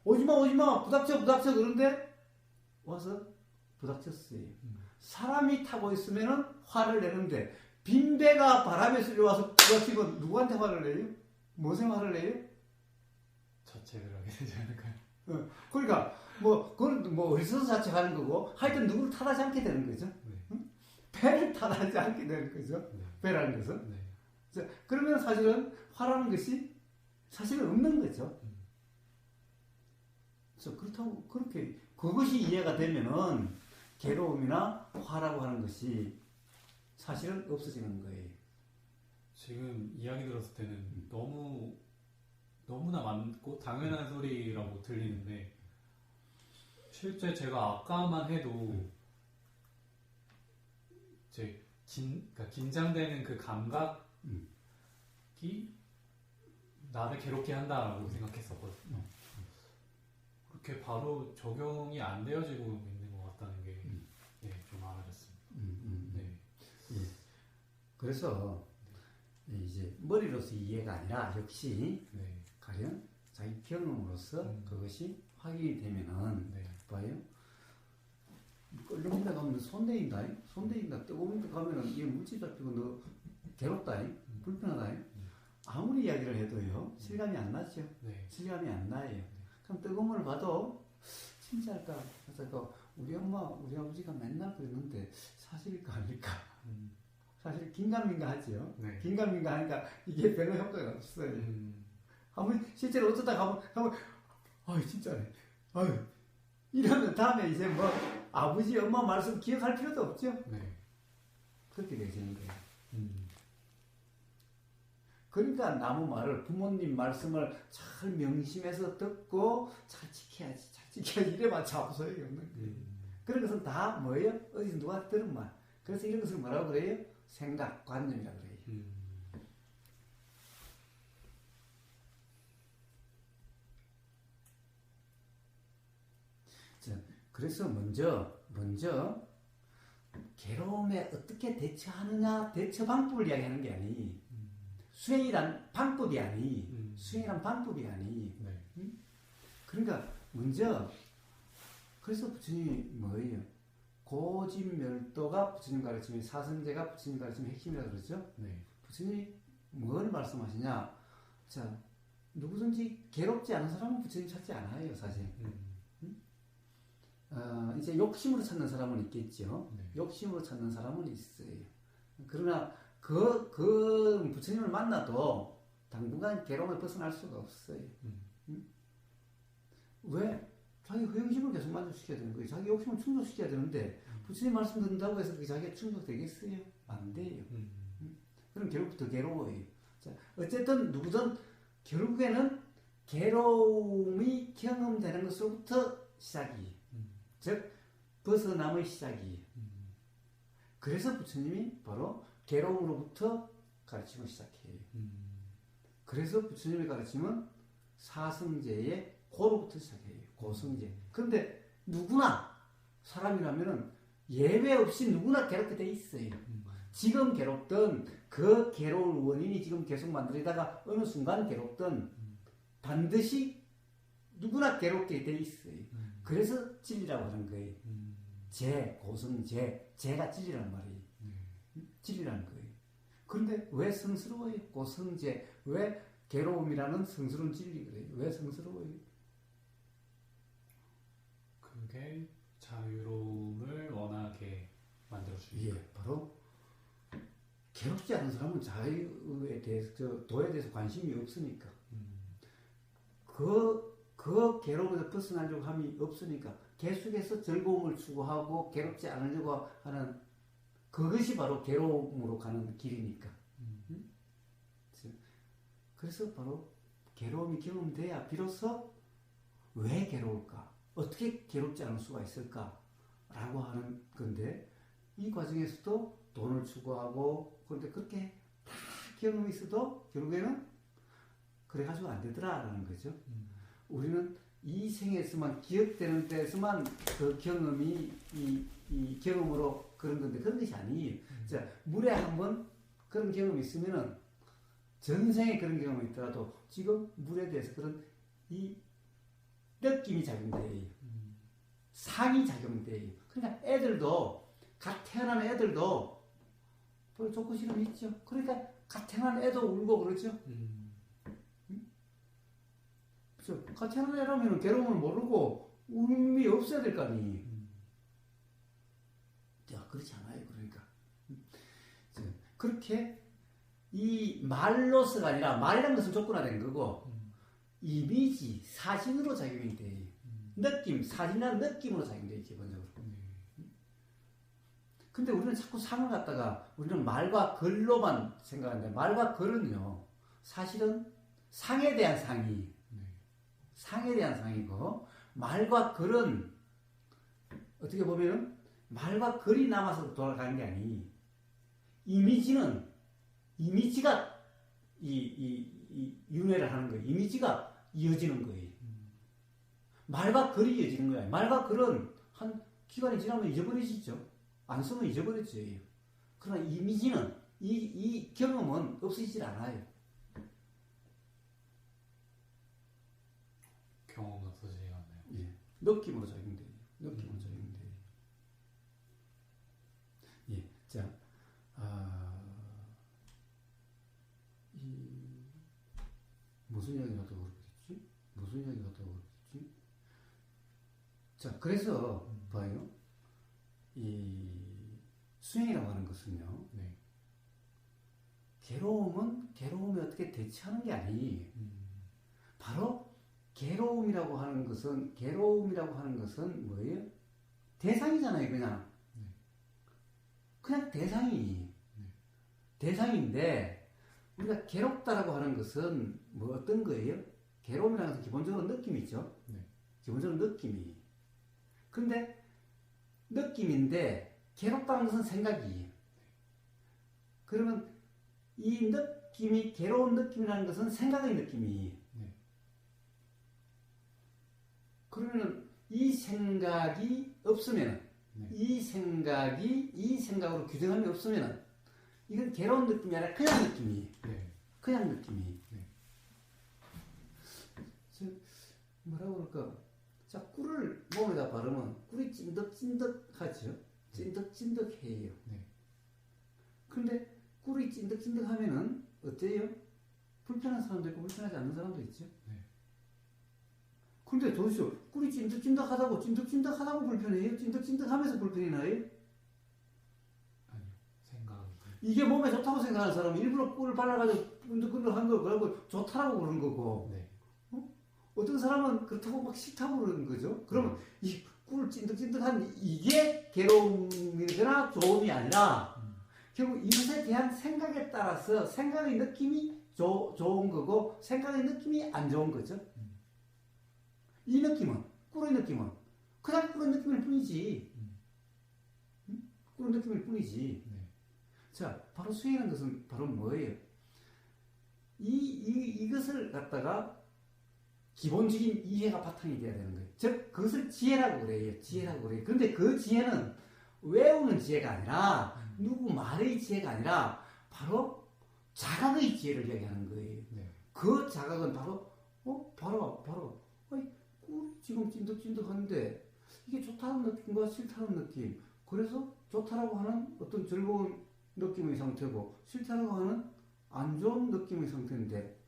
오지마 부닥쳐 그런데 와서 부닥쳤어요. 사람이 타고 있으면은 화를 내는데 빈 배가 바람에 쓸려와서 부닥치면 누구한테 화를 내요? 무엇에 화를 내요? 자책을 하게 되지 않을까요? 그러니까 그건 어디서 자책하는 거고 하여튼 누구를 탓하지 않게 되는 거죠. 응? 배를 탓하지 않게 되는 거죠. 배라는 것은. 자, 그러면 사실은 화라는 것이 사실은 없는 거죠. 그래서 그렇다고 그렇게 그것이 이해가 되면은 괴로움이나 화라고 하는 것이 사실은 없어지는 거예요. 지금 이야기 들었을 때는 너무나 많고 당연한 소리라고 들리는데 실제 제가 아까만 해도 이제 그러니까 긴장되는 그 감각이 나를 괴롭게 한다라고 생각했었거든요. 그렇게 바로 적용이 안 되어지고 있는 것 같다는 게 좀 알아졌습니다. 그래서 이제 머리로서 이해가 아니라 역시 가령 자기 경험으로서 그것이 확인이 되면은 봐요. 끓는 데 가면 손대인다. 뜨거운 데 가면은 이게 물질 잡히고 너 괴롭다. 불편하다. 아무리 이야기를 해도요 실감이 안 나죠. 실감이 안 나요. 그럼 뜨거운 물을 봐도 진짜일까? 그래서 우리 엄마, 우리 아버지가 맨날 그랬는데 사실일까 아닐까? 사실 긴가민가하죠. 네. 긴가민가하니까 이게 별로 효과가 없어요. 한번 실제로 어쩌다 가면 아유 진짜네. 아유 이러면 다음에 이제 뭐 아버지 엄마 말씀 기억할 필요도 없죠. 네. 그렇게 되시는 거예요. 그러니까 남의 말을 부모님 말씀을 잘 명심해서 듣고 잘 지켜야지 이래만 잡소용이 없는 거예요. 그런 것은 다 뭐예요? 어디서 누가 들은 말. 그래서 이런 것을 뭐라고 그래요? 생각, 관념이라고 그래요. 자, 그래서 먼저 괴로움에 어떻게 대처하느냐, 대처 방법을 이야기하는 게 아니. 수행이란 방법이 아니. 수행이란 방법이 아니. 네. 그러니까 먼저 그래서 부처님이 뭐예요? 고집멸도가 부처님 가르침이 사성제가 부처님 가르침의 핵심이라고 그러죠. 네. 부처님이 뭘 말씀하시냐? 자, 누구든지 괴롭지 않은 사람은 부처님 찾지 않아요, 사실. 이제 욕심으로 찾는 사람은 있겠죠. 네. 욕심으로 찾는 사람은 있어요. 그러나 그 부처님을 만나도 당분간 괴로움에 벗어날 수가 없어요. 왜? 자기 허영심을 계속 만족시켜야 되는 거예요. 자기 욕심을 충족시켜야 되는데 부처님 말씀 듣는다고 해서 그게 자기가 충족되겠어요? 안 돼요. 그럼 결국 더 괴로워요. 자, 어쨌든 누구든 결국에는 괴로움이 경험되는 것으로부터 시작이에요. 즉 벗어남의 시작이에요. 그래서 부처님이 바로 괴로움으로부터 가르침을 시작해요. 그래서 부처님의 가르침은 사성제의 고로부터 시작해요. 고성제. 그런데 누구나 사람이라면은 예외 없이 누구나 괴롭게 돼 있어요. 지금 괴롭던 그 괴로울 원인이 지금 계속 만들어다가 어느 순간 괴롭던 반드시 누구나 괴롭게 돼 있어요. 그래서 진리라고 하는 거예요. 고성제, 제가 진리란 말이에요. 진리라는 거예요. 그런데 왜 성스러워요? 고성제, 왜 괴로움이라는 성스러운 진리 그래요? 왜 성스러워요? 그게 자유로움을 원하게 만들어주는. 예, 바로 괴롭지 않은 사람은 자유에 대해서, 도에 대해서 관심이 없으니까. 그 괴로움에서 벗어나려고 함이 없으니까 계속해서 즐거움을 추구하고 괴롭지 않으려고 하는 그것이 바로 괴로움으로 가는 길이니까. 그래서 바로 괴로움이 경험돼야 비로소 왜 괴로울까? 어떻게 괴롭지 않을 수가 있을까? 라고 하는 건데 이 과정에서도 돈을 추구하고 그런데 그렇게 다 경험이 있어도 결국에는 그래가지고 안 되더라라는 거죠. 우리는 이 생에서만 기억되는 데서만 그 경험이 이 경험으로 그런 건데 그런 것이 아니에요. 자, 물에 한번 그런 경험이 있으면은 전생에 그런 경험이 있더라도 지금 물에 대해서 그런 이 느낌이 작용돼요. 상이 작용돼요. 그러니까 애들도 갓 태어난 애들도 별로 좋고 싫음이 있죠. 그러니까 갓 태어난 애도 울고 그러죠. 갓 태어난 애라면 괴로움을 모르고 울음이 없어야 될 거 아니에요. 그렇지 않아요. 그러니까 그렇게 이 말로서가 아니라 말이라는 것은 조건화된 거고 이미지, 사진으로 작용이 돼요. 느낌, 사진이라는 느낌으로 작용돼요. 기본적으로. 근데 우리는 자꾸 상을 갖다가 우리는 말과 글로만 생각하는데 말과 글은요 사실은 상에 대한 상이 상에 대한 상이고 말과 글은 어떻게 보면 말과 글이 남아서 돌아가는 게 아니 이미지가 이 윤회를 하는 거예요. 이미지가 이어지는 거예요. 말과 글이 이어지는 거예요. 말과 글은 한 기간이 지나면 잊어버리시죠. 안 쓰면 잊어버렸죠. 그러나 이미지는 이 경험은 없어지질 않아요. 경험은 없어지지 않나요? 예. 느낌으로 작용돼요. 느낌으로 작용돼요. 예. 자, 무슨 이야기가 더 그렇겠지? 무슨 이야기가 더 그렇겠지? 자, 그래서 봐요. 이 수행이라고 하는 것은요. 네. 괴로움이 어떻게 대체하는 게 아니. 바로 괴로움이라고 하는 것은 뭐예요? 대상이잖아요, 그냥. 그냥 대상인데, 우리가 괴롭다라고 하는 것은 뭐 어떤 거예요? 괴로움이라는 것은 기본적으로 느낌이죠. 기본적으로 느낌이. 근데 느낌인데 괴롭다는 것은 생각이에요. 그러면 이 느낌이 괴로운 느낌이라는 것은 생각의 느낌이에요. 그러면 이 생각이 없으면 이 생각으로 규정함이 없으면 이건 괴로운 느낌이 아니라 그냥 느낌이에요. 그냥 느낌이. 뭐라고 그럴까? 자, 꿀을 몸에다 바르면 꿀이 찐득찐득하죠. 찐득찐득해요. 근데 꿀이 찐득찐득하면은 어때요? 불편한 사람도 있고 불편하지 않는 사람도 있죠. 근데 도대체 꿀이 찐득찐득하다고 불편해요? 찐득찐득하면서 불편이 나요? 아니요. 생각. 이게 몸에 좋다고 생각하는 사람은 일부러 꿀을 발라가지고 끈적끈적한 거 그러고 좋다라고 그러는 거고, 어떤 사람은 그렇다고 막 싫다고 그러는 거죠. 그러면 이 꿀 찐득찐득한 이게 괴로움이거나 좋음이 아니라 결국 이것에 대한 생각에 따라서 생각의 느낌이 좋은 거고 생각의 느낌이 안 좋은 거죠. 이 느낌은, 꿀의 느낌은 그냥 꿀의 느낌일 뿐이지. 꿀의 느낌일 뿐이지. 자, 바로 수행하는 것은 바로 뭐예요? 이것을 갖다가 기본적인 이해가 바탕이 돼야 되는 거예요. 즉, 그것을 지혜라고 그래요. 그런데 그 지혜는 외우는 지혜가 아니라, 누구 말의 지혜가 아니라, 바로 자각의 지혜를 이야기하는 거예요. 그 자각은 바로, 꿀이 지금 찐득찐득한데, 이게 좋다는 느낌과 싫다는 느낌. 그래서 좋다라고 하는 어떤 즐거운 느낌의 상태고, 싫다라고 하는 안 좋은 느낌의 상태인데,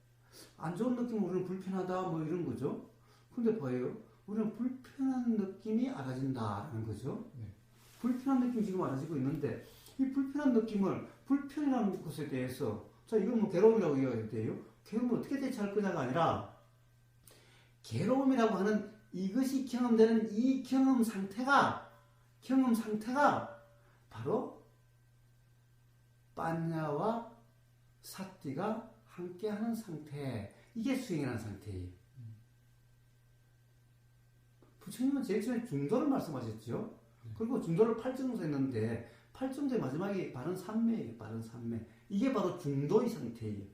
안 좋은 느낌은 우리는 불편하다 뭐 이런 거죠. 근데 봐요. 우리는 불편한 느낌이 알아진다라는 거죠. 불편한 느낌이 지금 알아지고 있는데 이 불편한 느낌을 불편이라는 것에 대해서 자 이건 뭐 괴로움이라고 이야기해야 돼요. 괴로움을 어떻게 대처할 거냐가 아니라 괴로움이라고 하는 이것이 경험되는 이 경험 상태가 바로 빠냐와 사띠가 함께하는 상태, 이게 수행이라는 상태예요. 부처님은 제일 처음에 중도를 말씀하셨죠. 그리고 중도를 8정도 했는데 8정도의 마지막이 바른 삼매예요. 바른 삼매. 이게 바로 중도의 상태예요.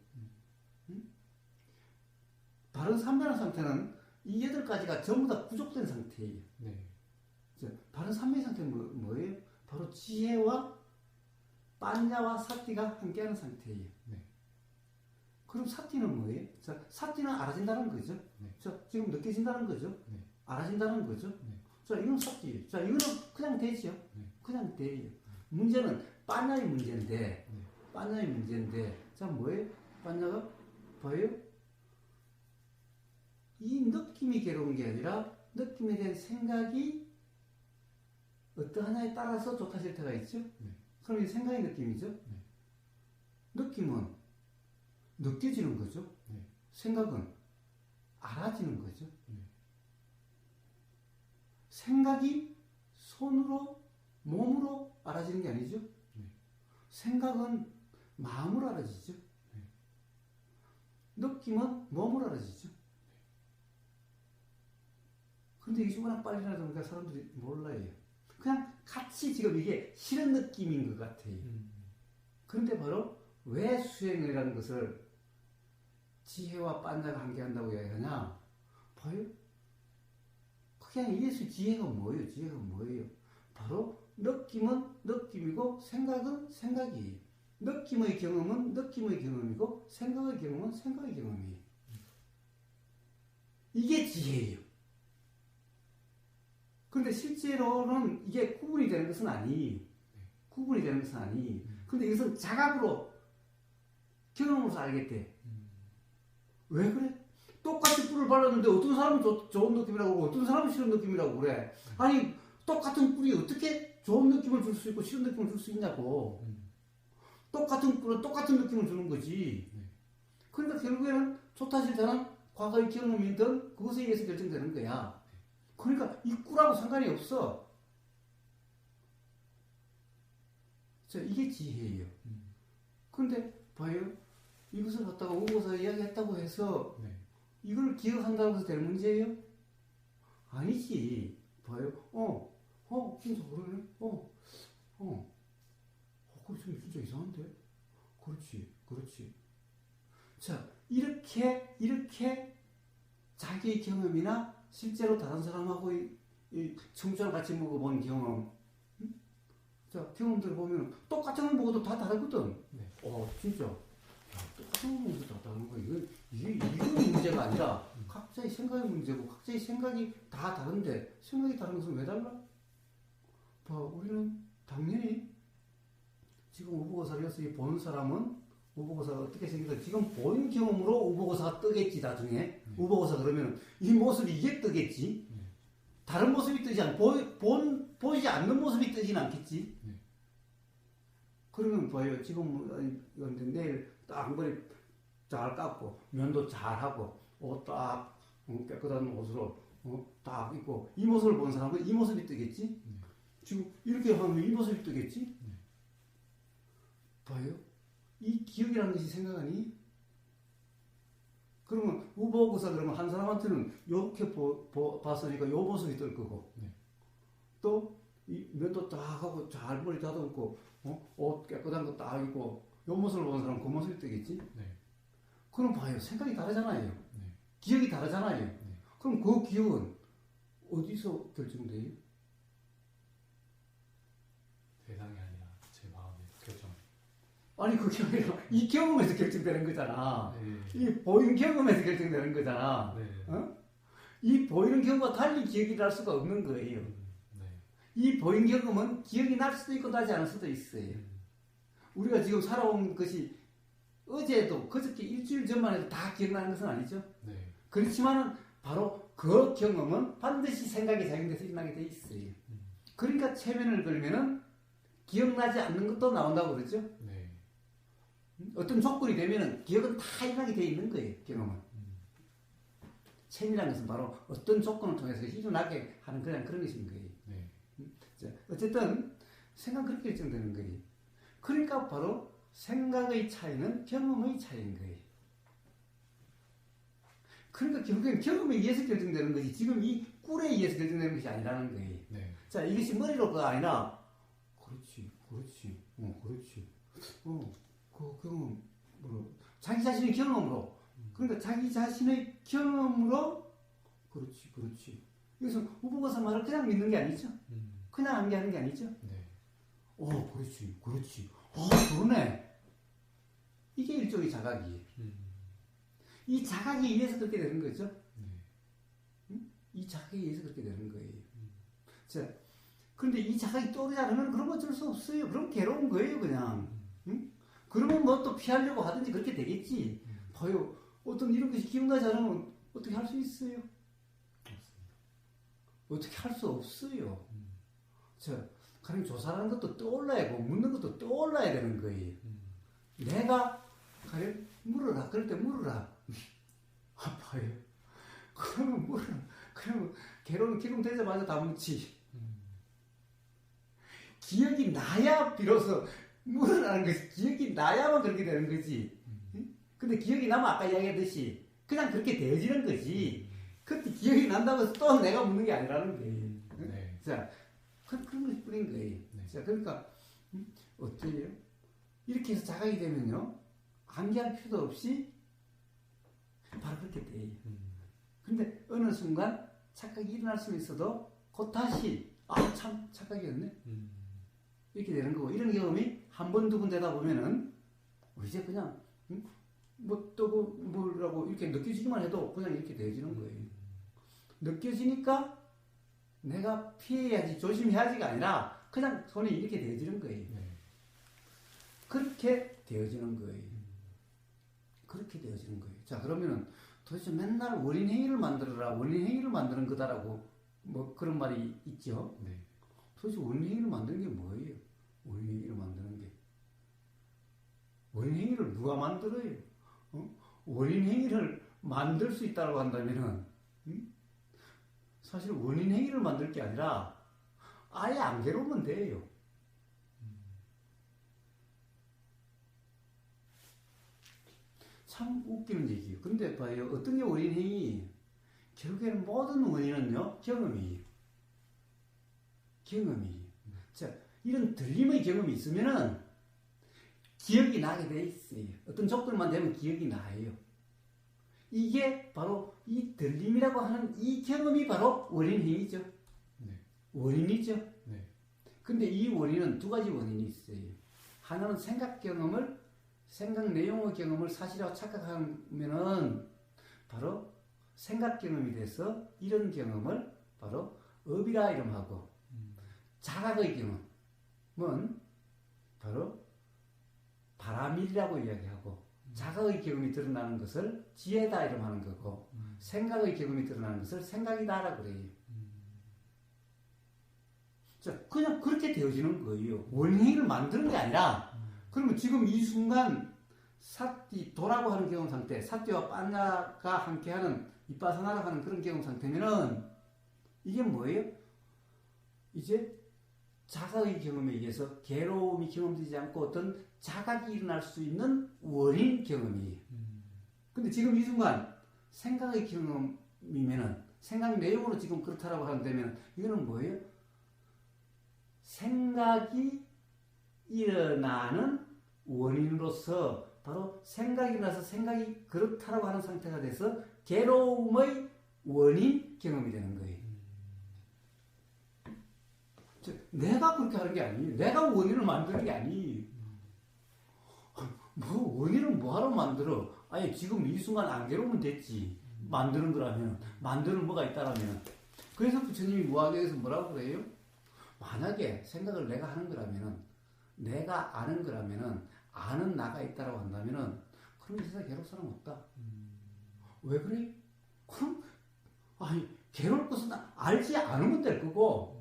바른 삼매라는 상태는 이 8가지가 전부 다 부족된 상태예요. 바른 삼매의 상태는 뭐예요? 바로 지혜와 빠냐와 사띠가 함께하는 상태예요. 그럼 사띠는 뭐예요? 자, 사띠는 알아진다는 거죠. 자, 지금 느껴진다는 거죠. 알아진다는 거죠. 자, 이건 사띠예요. 자, 이거는 그냥 되죠. 그냥 돼요. 문제는 빠냐의 문제인데, 자, 뭐예요? 빠냐가 봐요? 이 느낌이 괴로운 게 아니라 느낌에 대한 생각이 어떠하냐에 따라서 좋다 싫다가 있죠. 그럼 이 생각의 느낌이죠. 느낌은 느껴지는 거죠. 생각은 알아지는 거죠. 생각이 손으로, 몸으로 알아지는 게 아니죠. 생각은 마음으로 알아지죠. 느낌은 몸으로 알아지죠. 근데 이게 워낙 빨리 나니까 사람들이 몰라요. 그냥 같이 지금 이게 싫은 느낌인 것 같아요. 그런데 바로 왜 수행이라는 것을 지혜와 빠냐가 함께한다고 이야기하냐? 봐요. 그냥 이래서 지혜가 뭐예요? 바로 느낌은 느낌이고 생각은 생각이에요. 느낌의 경험은 느낌의 경험이고 생각의 경험은 생각의 경험이에요. 이게 지혜예요. 그런데 실제로는 이게 구분이 되는 것은 아니에요. 근데 이것은 자각으로 경험으로서 알겠대. 왜 그래? 똑같이 꿀을 발랐는데 어떤 사람은 좋은 느낌이라고 그러고 어떤 사람은 싫은 느낌이라고 그래. 아니 똑같은 꿀이 어떻게 좋은 느낌을 줄 수 있고 싫은 느낌을 줄 수 있냐고. 똑같은 꿀은 똑같은 느낌을 주는 거지. 네. 그러니까 결국에는 좋다 싫다는 과거의 경험이든 그것에 의해서 결정되는 거야. 그러니까 이 꿀하고 상관이 없어. 자, 이게 지혜예요. 그런데 봐요. 이것을 갖다가 오고서 이야기했다고 해서 네. 이걸 기억한다고 해서 될 문제예요? 아니지. 봐요. 진짜 그러네. 그렇지. 진짜 이상한데? 그렇지. 자, 이렇게 자기의 경험이나 실제로 다른 사람하고 이 청주랑 같이 먹어본 경험, 자, 경험들 보면 똑같은 걸 먹어도 다 다르거든. 네. 진짜. 똑같은 걸 먹어도 다 다른 거야. 이건 문제가 아니라 각자의 생각의 문제고 각자의 생각이 다 다른데 생각이 다른 것은 왜 달라? 우리는 당연히 지금 우보고사를 열심히 보는 사람은 우보고사가 어떻게 생길까? 지금 본 경험으로 우보고사가 뜨겠지 나중에. 우보고사 그러면 이 모습이 이게 뜨겠지. 다른 모습이 뜨지 보이지 않는 모습이 뜨진 않겠지. 그러면 봐요. 지금 내일 딱 머리 잘 깎고 면도 잘 하고 옷 딱 깨끗한 옷으로 딱 입고 이 모습을 본 사람은 이 모습이 뜨겠지. 지금 이렇게 하면 이 모습이 뜨겠지. 봐요. 이 기억이라는 것이 생각 아니? 그러면 우보고사 그러면 한 사람한테는 이렇게 봤으니까 이 모습이 뜰 거고, 또 이 면도 딱 하고 잘 머리 다듬고 옷 깨끗한 거 딱 입고 이 모습을 보는 사람은 그 모습이 뜨겠지. 그럼 봐요. 생각이 다르잖아요. 기억이 다르잖아요. 그럼 그 기억은 어디서 결정돼요? 대상이 아니라 제 마음에서 결정. 아니 그게 아니라 이 경험에서 결정되는 거잖아. 네. 이 보이는 경험에서 결정되는 거잖아. 네. 이 보이는 경험과 달리 기억이 날 수가 없는 거예요. 이 보이는 경험은 기억이 날 수도 있고 나지 않을 수도 있어요. 우리가 지금 살아온 것이 어제도 그저께 일주일 전만 해도 다 기억나는 것은 아니죠. 그렇지만 바로 그 경험은 반드시 생각이 작용돼서 일어나게 돼 있어요. 그러니까 체면을 걸면은 기억나지 않는 것도 나온다고 그러죠. 어떤 조건이 되면은 기억은 다 일어나게 돼 있는 거예요. 경험은. 체면이라는 것은 바로 어떤 조건을 통해서 일어나게 하는 그런 것인 거예요. 자, 어쨌든 생각 그렇게 결정되는 거예요. 그러니까 바로 생각의 차이는 경험의 차이인 거예요. 그러니까 결국엔 경험에 의해서 결정되는 것이 지금 이 꿀에 의해서 결정되는 것이 아니라는 거예요. 자, 이것이 머리로가 아니라 그렇지. 그 경험으로 자기 자신의 경험으로 그러니까 자기 자신의 경험으로 그렇지. 여기서 우보고사 말을 그냥 믿는 게 아니죠. 그냥 암기하는 게 아니죠. 그렇지. 그러네. 이게 일종의 자각이에요. 이 자각에 의해서 그렇게 되는 거죠. 이 자각에 의해서 그렇게 되는 거예요. 자, 그런데 이 자각이 떠오르지 않으면 그럼 어쩔 수 없어요. 그럼 괴로운 거예요, 그냥. 그러면 뭐 또 피하려고 하든지 그렇게 되겠지. 봐요. 어떤 이런 것이 기억나지 않으면 어떻게 할 수 있어요? 어떻게 할 수 없어요. 자, 가령 조사하는 것도 떠올라야 하고 묻는 것도 떠올라야 되는 거예요. 내가 가령 물어라. 그럴 때 물어라. 아파요. 그러면 물어라. 그러면 괴로운 기름 되자마자 다 묻지. 기억이 나야 비로소 물어라는 것이 기억이 나야만 그렇게 되는 거지. 근데 기억이 나면 아까 이야기했듯이 그냥 그렇게 되어지는 거지. 그때 기억이 난다고 해서 또 내가 묻는 게 아니라는 거예요. 자, 그런 것이 뿐인 거예요. 자, 그러니까 어때요? 이렇게 해서 자각이 되면요, 암기할 필요도 없이 바로 그렇게 돼요. 근데 어느 순간 착각이 일어날 수 있어도 곧 다시 참 착각이었네. 이렇게 되는 거고, 이런 경험이 한 번, 두 번 되다 보면은 이제 그냥 뭐 또고 뭐라고 이렇게 느껴지기만 해도 그냥 이렇게 되어지는 거예요. 느껴지니까 내가 피해야지 조심해야지가 아니라 그냥 손이 이렇게 되어지는 거예요. 그렇게 되어지는 거예요. 그렇게 되어지는 거예요. 자, 그러면은 도대체 맨날 원인행위를 만들어라, 원인행위를 만드는 거다라고 뭐 그런 말이 있죠. 도대체 원인행위를 만드는 게 뭐예요? 원인행위를 만드는 게 원인 행위를 누가 만들어요? 원인 행위를 만들 수 있다고 한다면은 사실 원인 행위를 만들 게 아니라 아예 안 괴로우면 돼요. 참 웃기는 얘기예요. 근데 봐요. 어떤 게 원인 행위? 결국에는 모든 원인은요, 경험이에요. 경험이에요. 자, 이런 들림의 경험이 있으면은 기억이 나게 돼 있어요. 어떤 조건만 되면 기억이 나요. 이게 바로 이 들림이라고 하는 이 경험이 바로 원인 행위죠. 네. 원인이죠. 네. 근데 이 원인은 두 가지 원인이 있어요. 하나는 생각 내용의 경험을 사실이라고 착각하면은 바로 생각 경험이 돼서 이런 경험을 바로 업이라 이름하고 자각의 경험은 바로 바람일이라고 이야기하고 자각의 경험이 드러나는 것을 지혜다 이름하는 거고 생각의 경험이 드러나는 것을 생각이다라고 그래요. 자, 그냥 그렇게 되어지는 거예요. 원인을 만드는 게 아니라 그러면 지금 이 순간 도라고 하는 경험 상태, 사띠와 빠냐가 함께하는 이빠사나라고 하는 그런 경험 상태면은 이게 뭐예요? 이제 자각의 경험에 의해서 괴로움이 경험되지 않고 어떤 자각이 일어날 수 있는 원인 경험이에요. 근데 지금 이 순간 생각의 경험이면은 생각 내용으로 지금 그렇다라고 한다면 이거는 뭐예요? 생각이 일어나는 원인으로서 바로 생각이 일어나서 생각이 그렇다라고 하는 상태가 돼서 괴로움의 원인 경험이 되는 거예요. 내가 그렇게 하는 게 아니에요. 내가 원인을 만드는 게 아니에요. 뭐 원인을 뭐하러 만들어? 아니 지금 이 순간 안 괴로우면 됐지. 만드는 거라면 만드는 뭐가 있다라면. 그래서 부처님이 무화계에서 뭐라고 그래요? 만약에 생각을 내가 하는 거라면은 내가 아는 거라면은 아는 나가 있다라고 한다면은 그럼 이 세상에 괴로울 사람 없다. 왜 그래? 그럼 아니 괴로울 것은 알지 않으면 될 거고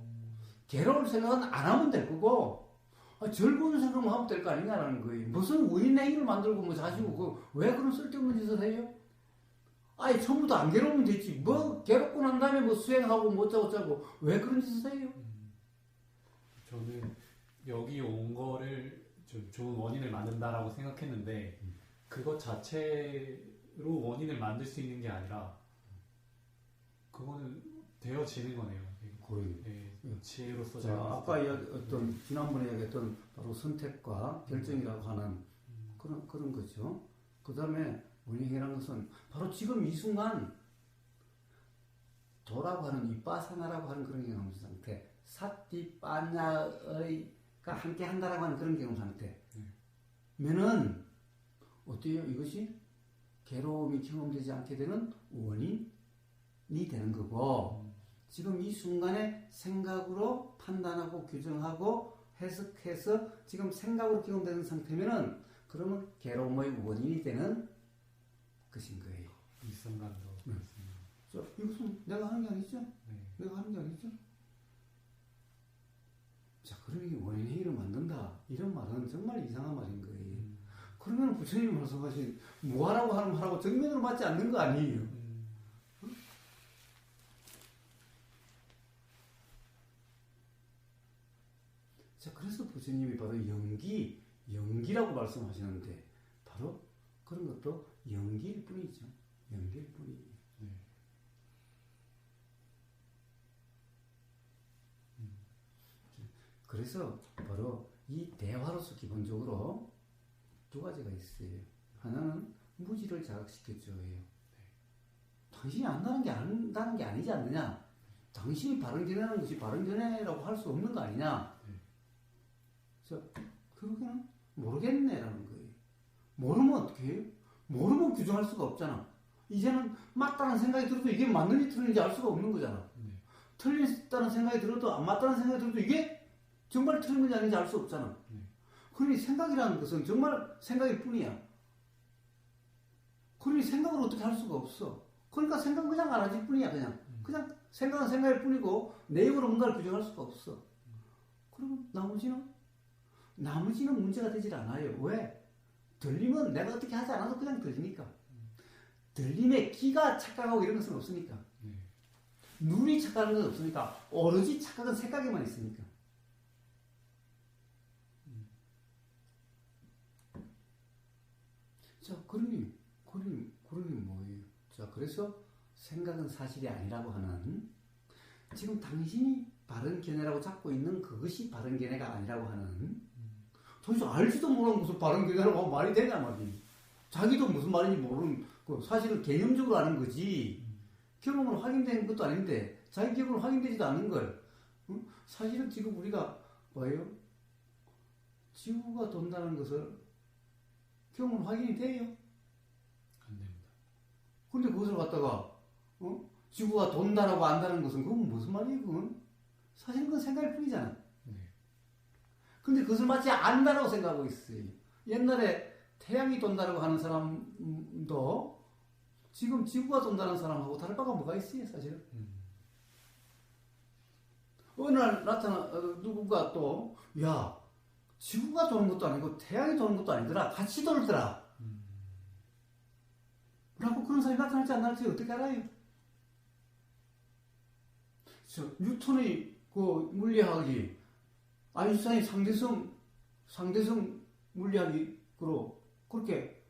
괴로울 생각은 안 하면 될 거고 즐거운 생각만 하면 될 거 아니냐라는 거예요. 무슨 원인 행위를 만들고 뭐 자시고 왜 그런 쓸데없는 짓을 해요? 아니 처음부터 안 괴로우면 되지. 뭐 괴롭고 난 다음에 뭐 수행하고 뭐 어쩌고 왜 그런 짓을 해요? 저는 여기 온 거를 좀 좋은 원인을 만든다라고 생각했는데 그것 자체로 원인을 만들 수 있는 게 아니라 그거는 되어지는 거네요. 거의. 네, 지혜로서 자, 아까 이야기했던 지난번에 이야기했던 바로 선택과 결정이라고 하는 그런 거죠. 그 다음에 원인이라는 것은 바로 지금 이 순간 도라고 하는 이빠사나라고 하는 그런 경험 상태, 사띠빠냐가 함께 한다라고 하는 그런 경험 상태면은 어때요? 이것이 괴로움이 경험되지 않게 되는 원인이 되는 거고 지금 이 순간에 생각으로 판단하고 규정하고 해석해서 지금 생각으로 경험되는 상태면은 그러면 괴로움의 원인이 되는 것인 거예요. 이 순간도 그렇습니다. 이것은 내가 하는 게 아니죠? 네. 내가 하는 게 아니죠? 자, 그러면 원인 행위를 만든다. 이런 말은 정말 이상한 말인 거예요. 그러면 부처님이 말씀하신 뭐하라고 하는 말하고 정면으로 맞지 않는 거 아니에요. 자, 그래서 부처님이 바로 연기라고 말씀하시는데 바로 그런 것도 연기일 뿐이죠. 연기일 뿐이에요. 네. 그래서 바로 이 대화로서 기본적으로 두 가지가 있어요. 하나는 무지를 자극시켜줘요. 네. 당신이 안다는 게 아니지 않느냐? 당신이 바른 견해라는 것이 바른 견해라고 할 수 없는 거 아니냐? 네. 그래서 결국에는 모르겠네라는 거예요. 모르면 어떻게 해요? 모르면 규정할 수가 없잖아. 이제는 맞다는 생각이 들어도 이게 맞는지 틀린지 알 수가 없는 거잖아. 네. 틀렸다는 생각이 들어도 안 맞다는 생각이 들어도 이게 정말 틀린 건지 아닌지 알 수 없잖아. 그러니 생각이라는 것은 정말 생각일 뿐이야. 그러니 생각을 어떻게 할 수가 없어. 그러니까 생각은 그냥 안 하질 뿐이야. 그냥 생각은 생각일 뿐이고 내용으로 뭔가를 규정할 수가 없어. 그러면 나머지는 문제가 되질 않아요. 왜? 들리면 내가 어떻게 하지 않아도 그냥 들리니까. 들림에 귀가 착각하고 이런 것은 없으니까. 눈이 착각하는 것은 없으니까. 오로지 착각은 생각에만 있으니까. 자, 그러니 뭐예요? 자, 그래서 생각은 사실이 아니라고 하는, 지금 당신이 바른 견해라고 잡고 있는 그것이 바른 견해가 아니라고 하는, 도대체 알지도 모르는 무슨 바른 견해라고 하면 말이 되냐 말이지. 자기도 무슨 말인지 모르는, 사실은 개념적으로 아는 거지. 경험으로 확인된 것도 아닌데, 자기 경험으로 확인되지도 않는 걸. 사실은 지금 우리가 뭐예요? 지구가 돈다는 것을 경험으로 확인이 돼요? 안 됩니다. 근데 그것을 갖다가 지구가 돈다라고 안다는 것은 그건 무슨 말이에요? 그건 사실은 그건 생각일 뿐이잖아. 근데 그것을 마치 안다라고 생각하고 있어요. 옛날에 태양이 돈다라고 하는 사람도 지금 지구가 돈다는 사람하고 다를 바가 뭐가 있어요, 사실은. 어느 날 누군가 또, 야, 지구가 도는 것도 아니고 태양이 도는 것도 아니더라. 같이 돌더라. 라고 그런 사람이 나타날지 안 나타날지 어떻게 알아요? 뉴턴의 그 물리학이 아인슈타인의 상대성 물리학으로 그렇게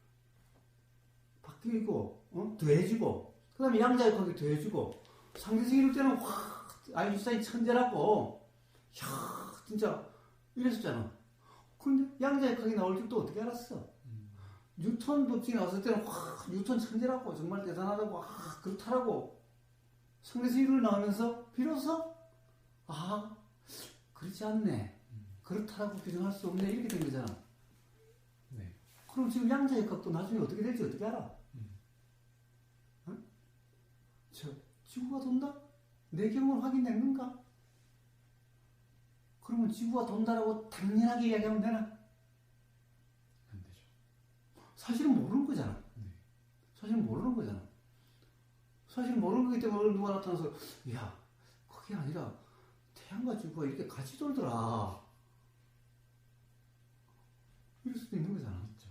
바뀌고 더해지고 그 다음에 양자역학이 더해지고 상대성 이럴 때는 확 아인슈타인 천재라고 진짜 이랬었잖아. 근데 양자역학이 나올 줄 또 어떻게 알았어? 뉴턴 법칙이 나왔을 때는 뉴턴 천재라고 정말 대단하다고 그렇다라고 상대성 이론이 나오면서 비로소 그렇지 않네, 그렇다라고 규정할 수 없네, 이렇게 된 거잖아. 네. 그럼 지금 양자역학도 나중에 어떻게 될지 어떻게 알아? 지구가 돈다? 내 경험을 확인된 건가? 그러면 지구가 돈다라고 당연하게 이야기하면 되나? 안 되죠. 사실은 모르는 거잖아. 사실은 모르는 거잖아. 사실은 모르는 거기 때문에 누가 나타나서 야, 그게 아니라 태양과 지구가 이렇게 같이 돌더라, 이럴 수도 있는 거잖아. 그렇죠.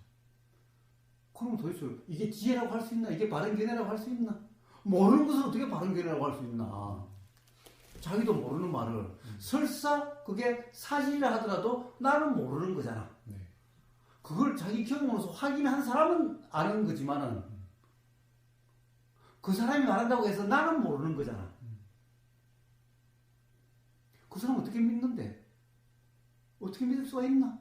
그럼 도대체 이게 지혜라고 할 수 있나? 이게 바른 견해라고 할 수 있나? 모르는 것을 어떻게 바른 견해라고 할 수 있나? 자기도 모르는 말을 설사 그게 사실이라 하더라도 나는 모르는 거잖아. 그걸 자기 경험으로서 확인한 사람은 아는 거지만은 그 사람이 말한다고 해서 나는 모르는 거잖아. 그 사람 어떻게 믿는데? 어떻게 믿을 수가 있나?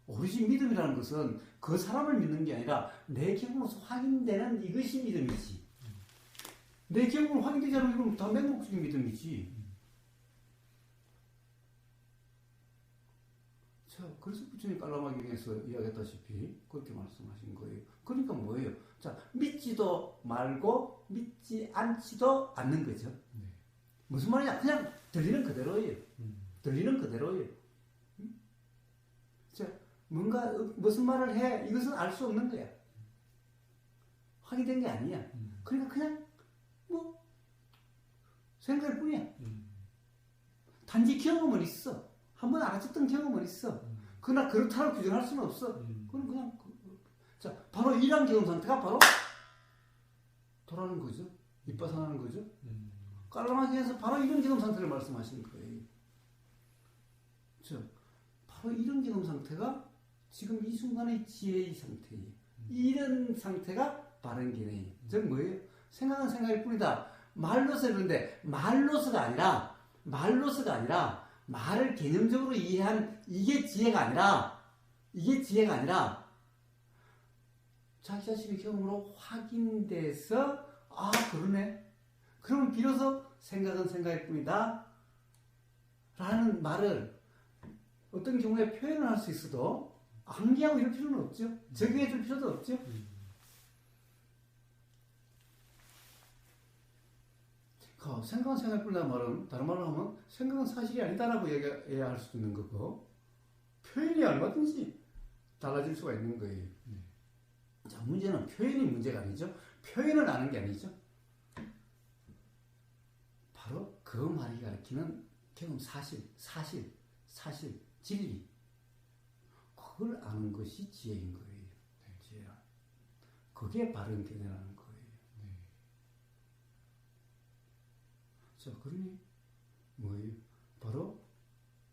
오로지 믿음이라는 것은 그 사람을 믿는 게 아니라 내 경험으로서 확인되는 이것이 믿음이지. 내 경험으로 확인되지 않으면 이건 다 맹목적인 믿음이지. 자, 그래서 부처님이 깔라마경에서 이야기했다시피 그렇게 말씀하신 거예요. 그러니까 뭐예요? 자, 믿지도 말고 믿지 않지도 않는 거죠. 무슨 말이냐? 그냥 들리는 그대로예요. 들리는 그대로예요. 자, 뭔가 무슨 말을 해? 이것은 알 수 없는 거야. 확인된 게 아니야. 그러니까 그냥 생각일 뿐이야. 단지 경험은 있어. 한번 알아듣던 경험은 있어. 그러나 그렇다고 규정할 수는 없어. 그건 그냥 자, 바로 이러한 경험 상태가 바로 도라는 거죠. 입바산하는 거죠. 깔라마경에서 바로 이런 경험 상태를 말씀하시는 거예요. 자, 바로 이런 경험 상태가 지금 이 순간의 지혜의 상태예요. 이런 상태가 바른 견해예요. 즉 뭐예요? 생각은 생각일 뿐이다. 말로서 그런데 말로서가 아니라 말을 개념적으로 이해한 이게 지혜가 아니라 자기 자신의 경험으로 확인돼서 그러네. 그러면 비로소 생각은 생각일 뿐이다 라는 말을 어떤 경우에 표현을 할 수 있어도 암기하고 이럴 필요는 없죠. 적용해 줄 필요도 없죠. 생각은 생각일 뿐이라는 말은 다른 말로 하면 생각은 사실이 아니다라고 얘기해야 할 수도 있는 거고 표현이 얼마든지 달라질 수가 있는 거예요. 자, 문제는 표현이 문제가 아니죠. 표현을 아는 게 아니죠. 바로 그 말이 가리키는 경험 사실, 진리. 그걸 아는 것이 지혜인 거예요. 지혜라. 그게 바른 견해라는 거예요. 자, 그러니 뭐예요? 바로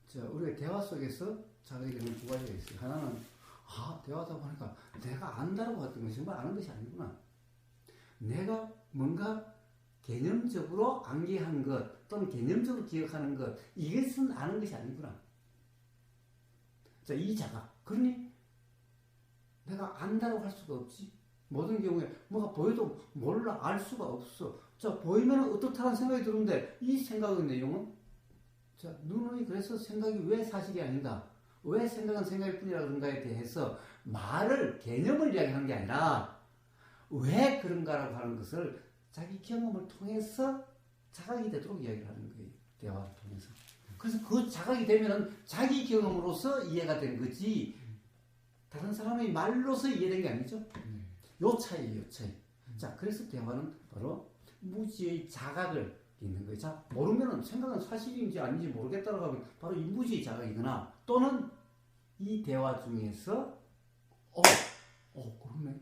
자, 우리가 대화 속에서 자각이 되는 두 가지가 있어요. 하나는 대화하다 보니까 내가 안다라고 했던 것이 정말 아는 것이 아니구나. 내가 뭔가 개념적으로 암기한 것 또는 개념적으로 기억하는 것 이것은 아는 것이 아니구나. 자, 이 자각. 그러니 내가 안다라고 할 수가 없지. 모든 경우에 뭐가 보여도 몰라 알 수가 없어. 자, 보이면 어떻다는 생각이 드는데 이 생각의 내용은 자, 누누이 그래서 생각이 왜 사실이 아닌가? 왜 생각은 생각일 뿐이라 그런가에 대해서 말을 개념을 이야기하는 게 아니라 왜 그런가라고 하는 것을 자기 경험을 통해서 자각이 되도록 이야기를 하는 거예요. 대화를 통해서. 그래서 그 자각이 되면은 자기 경험으로서 이해가 된 거지 다른 사람의 말로서 이해된 게 아니죠. 요 차이예요, 요 차이. 자, 그래서 대화는 바로 무지의 자각을 있는 거예요. 자, 모르면은 생각은 사실인지 아닌지 모르겠다라고 하면 바로 이 무지의 자각이거나 또는 이 대화 중에서 그러네.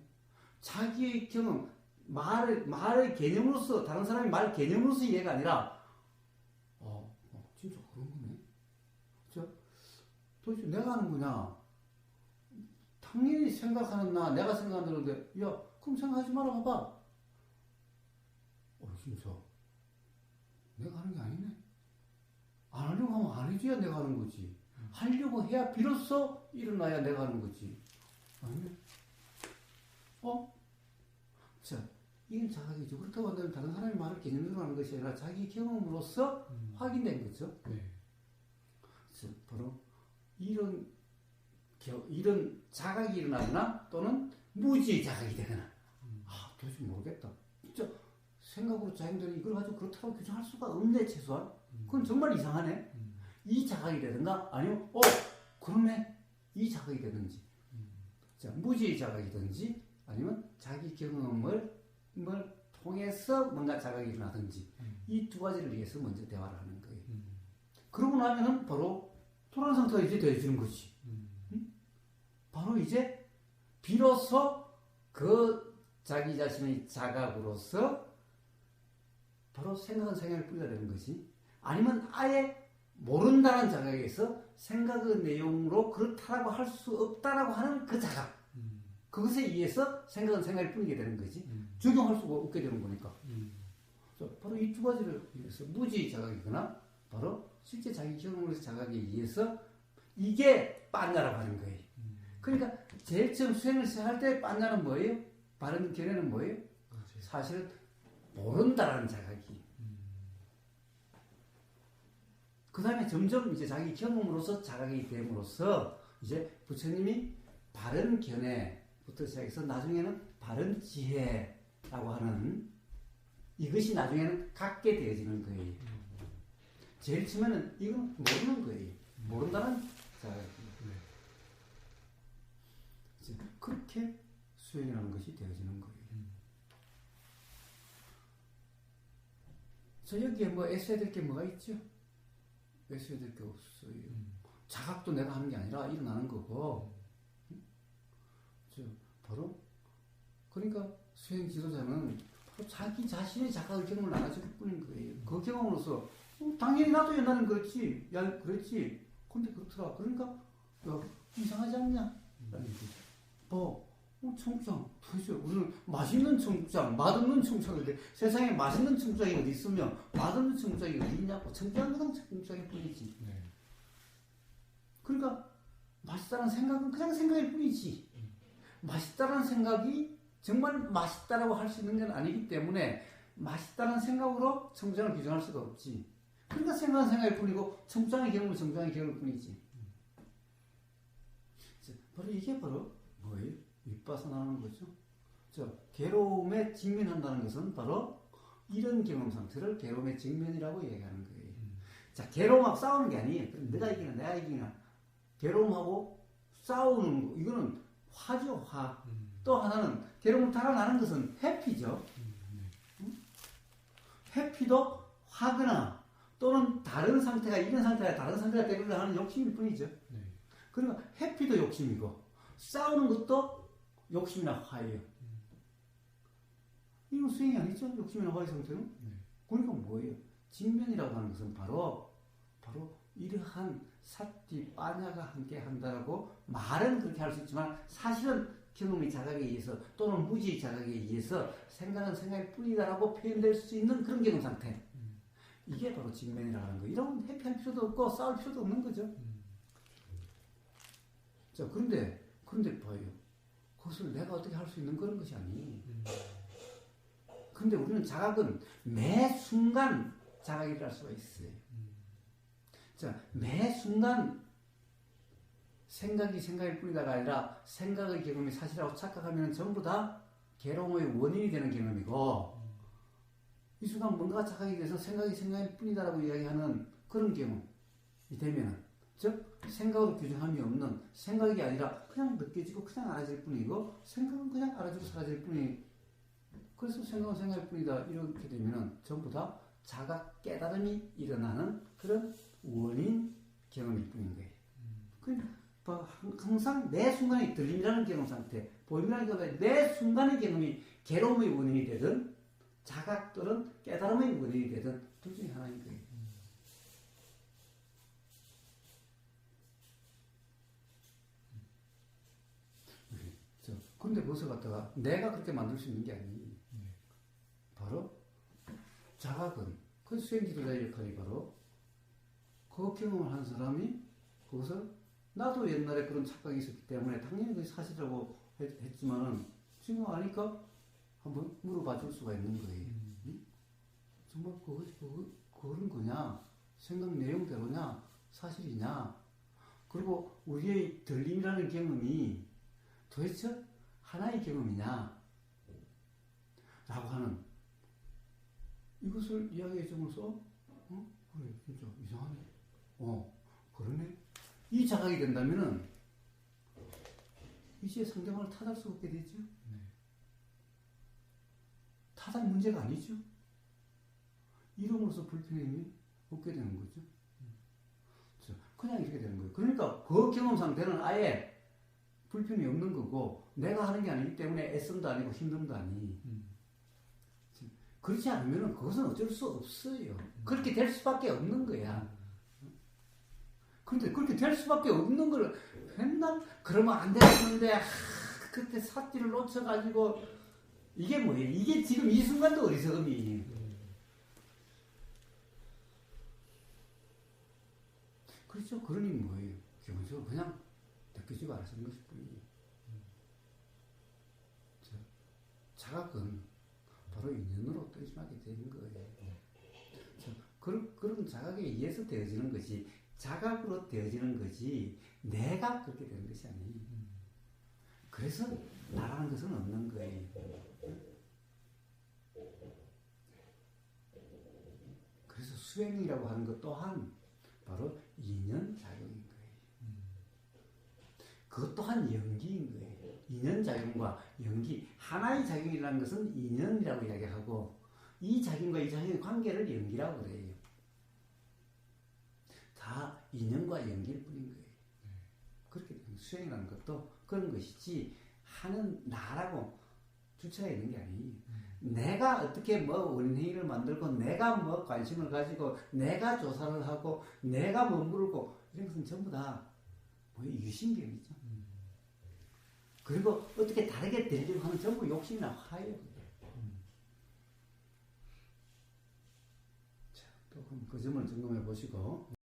자기의 경험, 말의 개념으로서 다른 사람의 말 개념으로서 이해가 아니라 진짜 그런 거네. 자, 도대체 내가 하는 거냐? 당연히 생각하는 내가 생각한다는데 야, 그럼 생각하지 말아 봐봐. 진짜 내가 하는 게 아니네. 안 하려고 하면 안 해줘야 내가 하는 거지. 하려고 해야 비로소 일어나야 내가 하는 거지. 아니네. 자, 이건 자각이죠. 그렇다고 한다면 다른 사람의 말을 개념으로 하는 것이 아니라 자기 경험으로서 확인된 거죠. 네. 자, 바로 이런 자각이 일어나거나 또는 무지의 자각이 되거나 도대체 모르겠다. 진짜 생각으로 자행되는 이걸 가지고 그렇다고 규정할 수가 없네, 최소한. 그건 정말 이상하네. 이 자각이 되든가 아니면 그러네. 이 자각이 되든지. 자, 무지의 자각이든지 아니면 자기 경험을 통해서 뭔가 자각이 일어나든지 이 두 가지를 위해서 먼저 대화를 하는 거예요. 그러고 나면은 바로 토론 상태가 이제 되어지는 거지. 바로 이제 비로소 그 자기 자신의 자각으로서 바로 생각은 생각을 뿌리가 되는 거지. 아니면 아예 모른다는 자각에서 생각의 내용으로 그렇다라고 할 수 없다라고 하는 그 자각. 그것에 의해서 생각은 생각을 뿌리게 되는 거지. 적용할 수가 없게 되는 거니까. 바로 이 두 가지를 위해서 무지의 자각이거나 바로 실제 자기 경험으로서 자각에 의해서 이게 빤냐라고 하는 거예요. 그러니까 제일 처음 수행을 시작할 때 빤냐는 뭐예요? 바른 견해는 뭐예요? 사실은 모른다라는 자각이. 그 다음에 점점 이제 자기 경험으로서 자각이 됨으로써 이제 부처님이 바른 견해부터 시작해서 나중에는 바른 지혜라고 하는 이것이 나중에는 갖게 되어지는 거예요. 제일 처음에는 이건 모르는 거예요. 모른다는 자각이. 그렇게 수행이라는 것이 되어지는 거예요. 자, 여기에 뭐 애써야 될 게 뭐가 있죠? 애써야 될 게 없어요. 자각도 내가 하는 게 아니라 일어나는 거고. 바로 그러니까 수행 지도자는 바로 자기 자신의 자각의 경험을 나눠줄 뿐인 거예요. 그 경험으로서 당연히 나도 옛날엔 그렇지. 야, 그랬지. 근데 그렇더라. 그러니까 이상하지 않냐? 청국장 도대체 우리는 맛있는 청국장, 맛없는 청국장인데 세상에 맛있는 청국장이 어디 있으며 맛없는 청국장이 어디 있냐고. 청국장은 그냥 청국장일 뿐이지. 그러니까 맛있다는 생각은 그냥 생각일 뿐이지. 맛있다는 생각이 정말 맛있다라고 할 수 있는 건 아니기 때문에 맛있다는 생각으로 청국장을 규정할 수가 없지. 그러니까 생각은 생각일 뿐이고 청국장의 경험은 청국장의 경험일 뿐이지. 바로 이게 바로 뭐예요? 윗바사나는 거죠. 괴로움에 직면한다는 것은 바로 이런 경험 상태를 괴로움의 직면이라고 얘기하는 거예요. 자, 괴로움하고 싸우는 게 아니에요. 내가 이기나 내가 이기나. 괴로움하고 싸우는 거, 이거는 화죠, 화. 또 하나는 괴로움을 달아나는 것은 해피죠. 해피도 화거나 또는 다른 상태가 이런 상태가 다른 상태가 되려고 하는 욕심일 뿐이죠. 그러니까 해피도 욕심이고 싸우는 것도 욕심이나 화예요. 이건 수행이 아니죠? 욕심이나 화의 상태는. 그러니까 뭐예요? 진면이라고 하는 것은 바로 이러한 사티 빠냐가 함께 한다라고 말은 그렇게 할 수 있지만 사실은 경험의 자각에 의해서 또는 무지의 자각에 의해서 생각은 생각일 뿐이다라고 표현될 수 있는 그런 경험 상태. 이게 바로 진면이라고 하는 거예요. 이러면 회피할 필요도 없고 싸울 필요도 없는 거죠. 자, 그런데 봐요. 그것을 내가 어떻게 할 수 있는 그런 것이 아니에요. 근데 우리는 자각은 매 순간 자각이랄 수가 있어요. 자, 매 순간 생각이 생각일 뿐이다가 아니라 생각의 경험이 사실이라고 착각하면 전부 다 괴로움의 원인이 되는 경험이고 이 순간 뭔가 자각이 돼서 생각이 생각일 뿐이다라고 이야기하는 그런 경험이 되면 즉 생각으로 규정함이 없는 생각이 아니라 그냥 느껴지고 그냥 알아질 뿐이고 생각은 그냥 알아지고 사라질 뿐이 그래서 생각은 생각일 뿐이다 이렇게 되면 전부 다 자각 깨달음이 일어나는 그런 원인 경험일 뿐인 거예요. 항상 매 순간의 들림이라는 경험 상태, 보임이라는 경험에 매 순간의 경험이 괴로움의 원인이 되든 자각 또는 깨달음의 원인이 되든 둘 중에 하나인 거예요. 그런데 그것을 갖다가 내가 그렇게 만들 수 있는 게 아니에요. 바로 자각은 그 수행지도자의 역할이 바로 그 경험을 한 사람이 그것을 나도 옛날에 그런 착각이 있었기 때문에 당연히 그게 사실이라고 했지만은 지금 아니까 한번 물어봐 줄 수가 있는 거예요. 정말 그거는 거냐? 생각 내용대로냐? 사실이냐? 그리고 우리의 들림이라는 경험이 도대체 하나의 경험이냐? 라고 하는 이것을 이야기해 주면서 그래 진짜 이상하네. 그러네. 이 자각이 된다면은 이제 상대방을 탓할 수 없게 되죠. 탓할 문제가 아니죠. 이름으로서 불편함이 없게 되는 거죠. 그냥 이렇게 되는 거예요. 그러니까 그 경험 상태는 아예 불편이 없는 거고 내가 하는 게 아니기 때문에 애씀도 아니고 힘듦도 아니. 그렇지 않으면 그것은 어쩔 수 없어요. 그렇게 될 수밖에 없는 거야. 그런데 그렇게 될 수밖에 없는 걸 맨날 그러면 안 되는데 그때 삿띠를 놓쳐가지고 이게 뭐예요? 이게 지금 이 순간도 어리석음이에요. 그렇죠. 그러니 뭐예요? 기본적으로 그냥 느껴지고 알아서는 것일 뿐이에요. 자각은 바로 인연으로 떠심하게 되는 거예요. 그런 자각에 의해서 되어지는 것이 자각으로 되어지는 것이 내가 그렇게 되는 것이 아니에요. 그래서 나라는 것은 없는 거예요. 그래서 수행이라고 하는 것 또한 바로 인연작용인 거예요. 그것 또한 연기인 거예요. 인연작용과 연기, 하나의 작용이라는 것은 인연이라고 이야기하고 이 작용과 이 작용의 관계를 연기라고 그래요. 다 인연과 연기일 뿐인 거예요. 그렇게 수행이라는 것도 그런 것이지 하는 나라고 주체가 있는 게 아니에요. 내가 어떻게 뭐 원행위를 만들고 내가 뭐 관심을 가지고 내가 조사를 하고 내가 머무르고 이런 것은 전부 다 뭐 유신경이죠. 그리고 어떻게 다르게 되려고 하는 전부 욕심이나 화예요. 자, 또 그 점을 점검해 보시고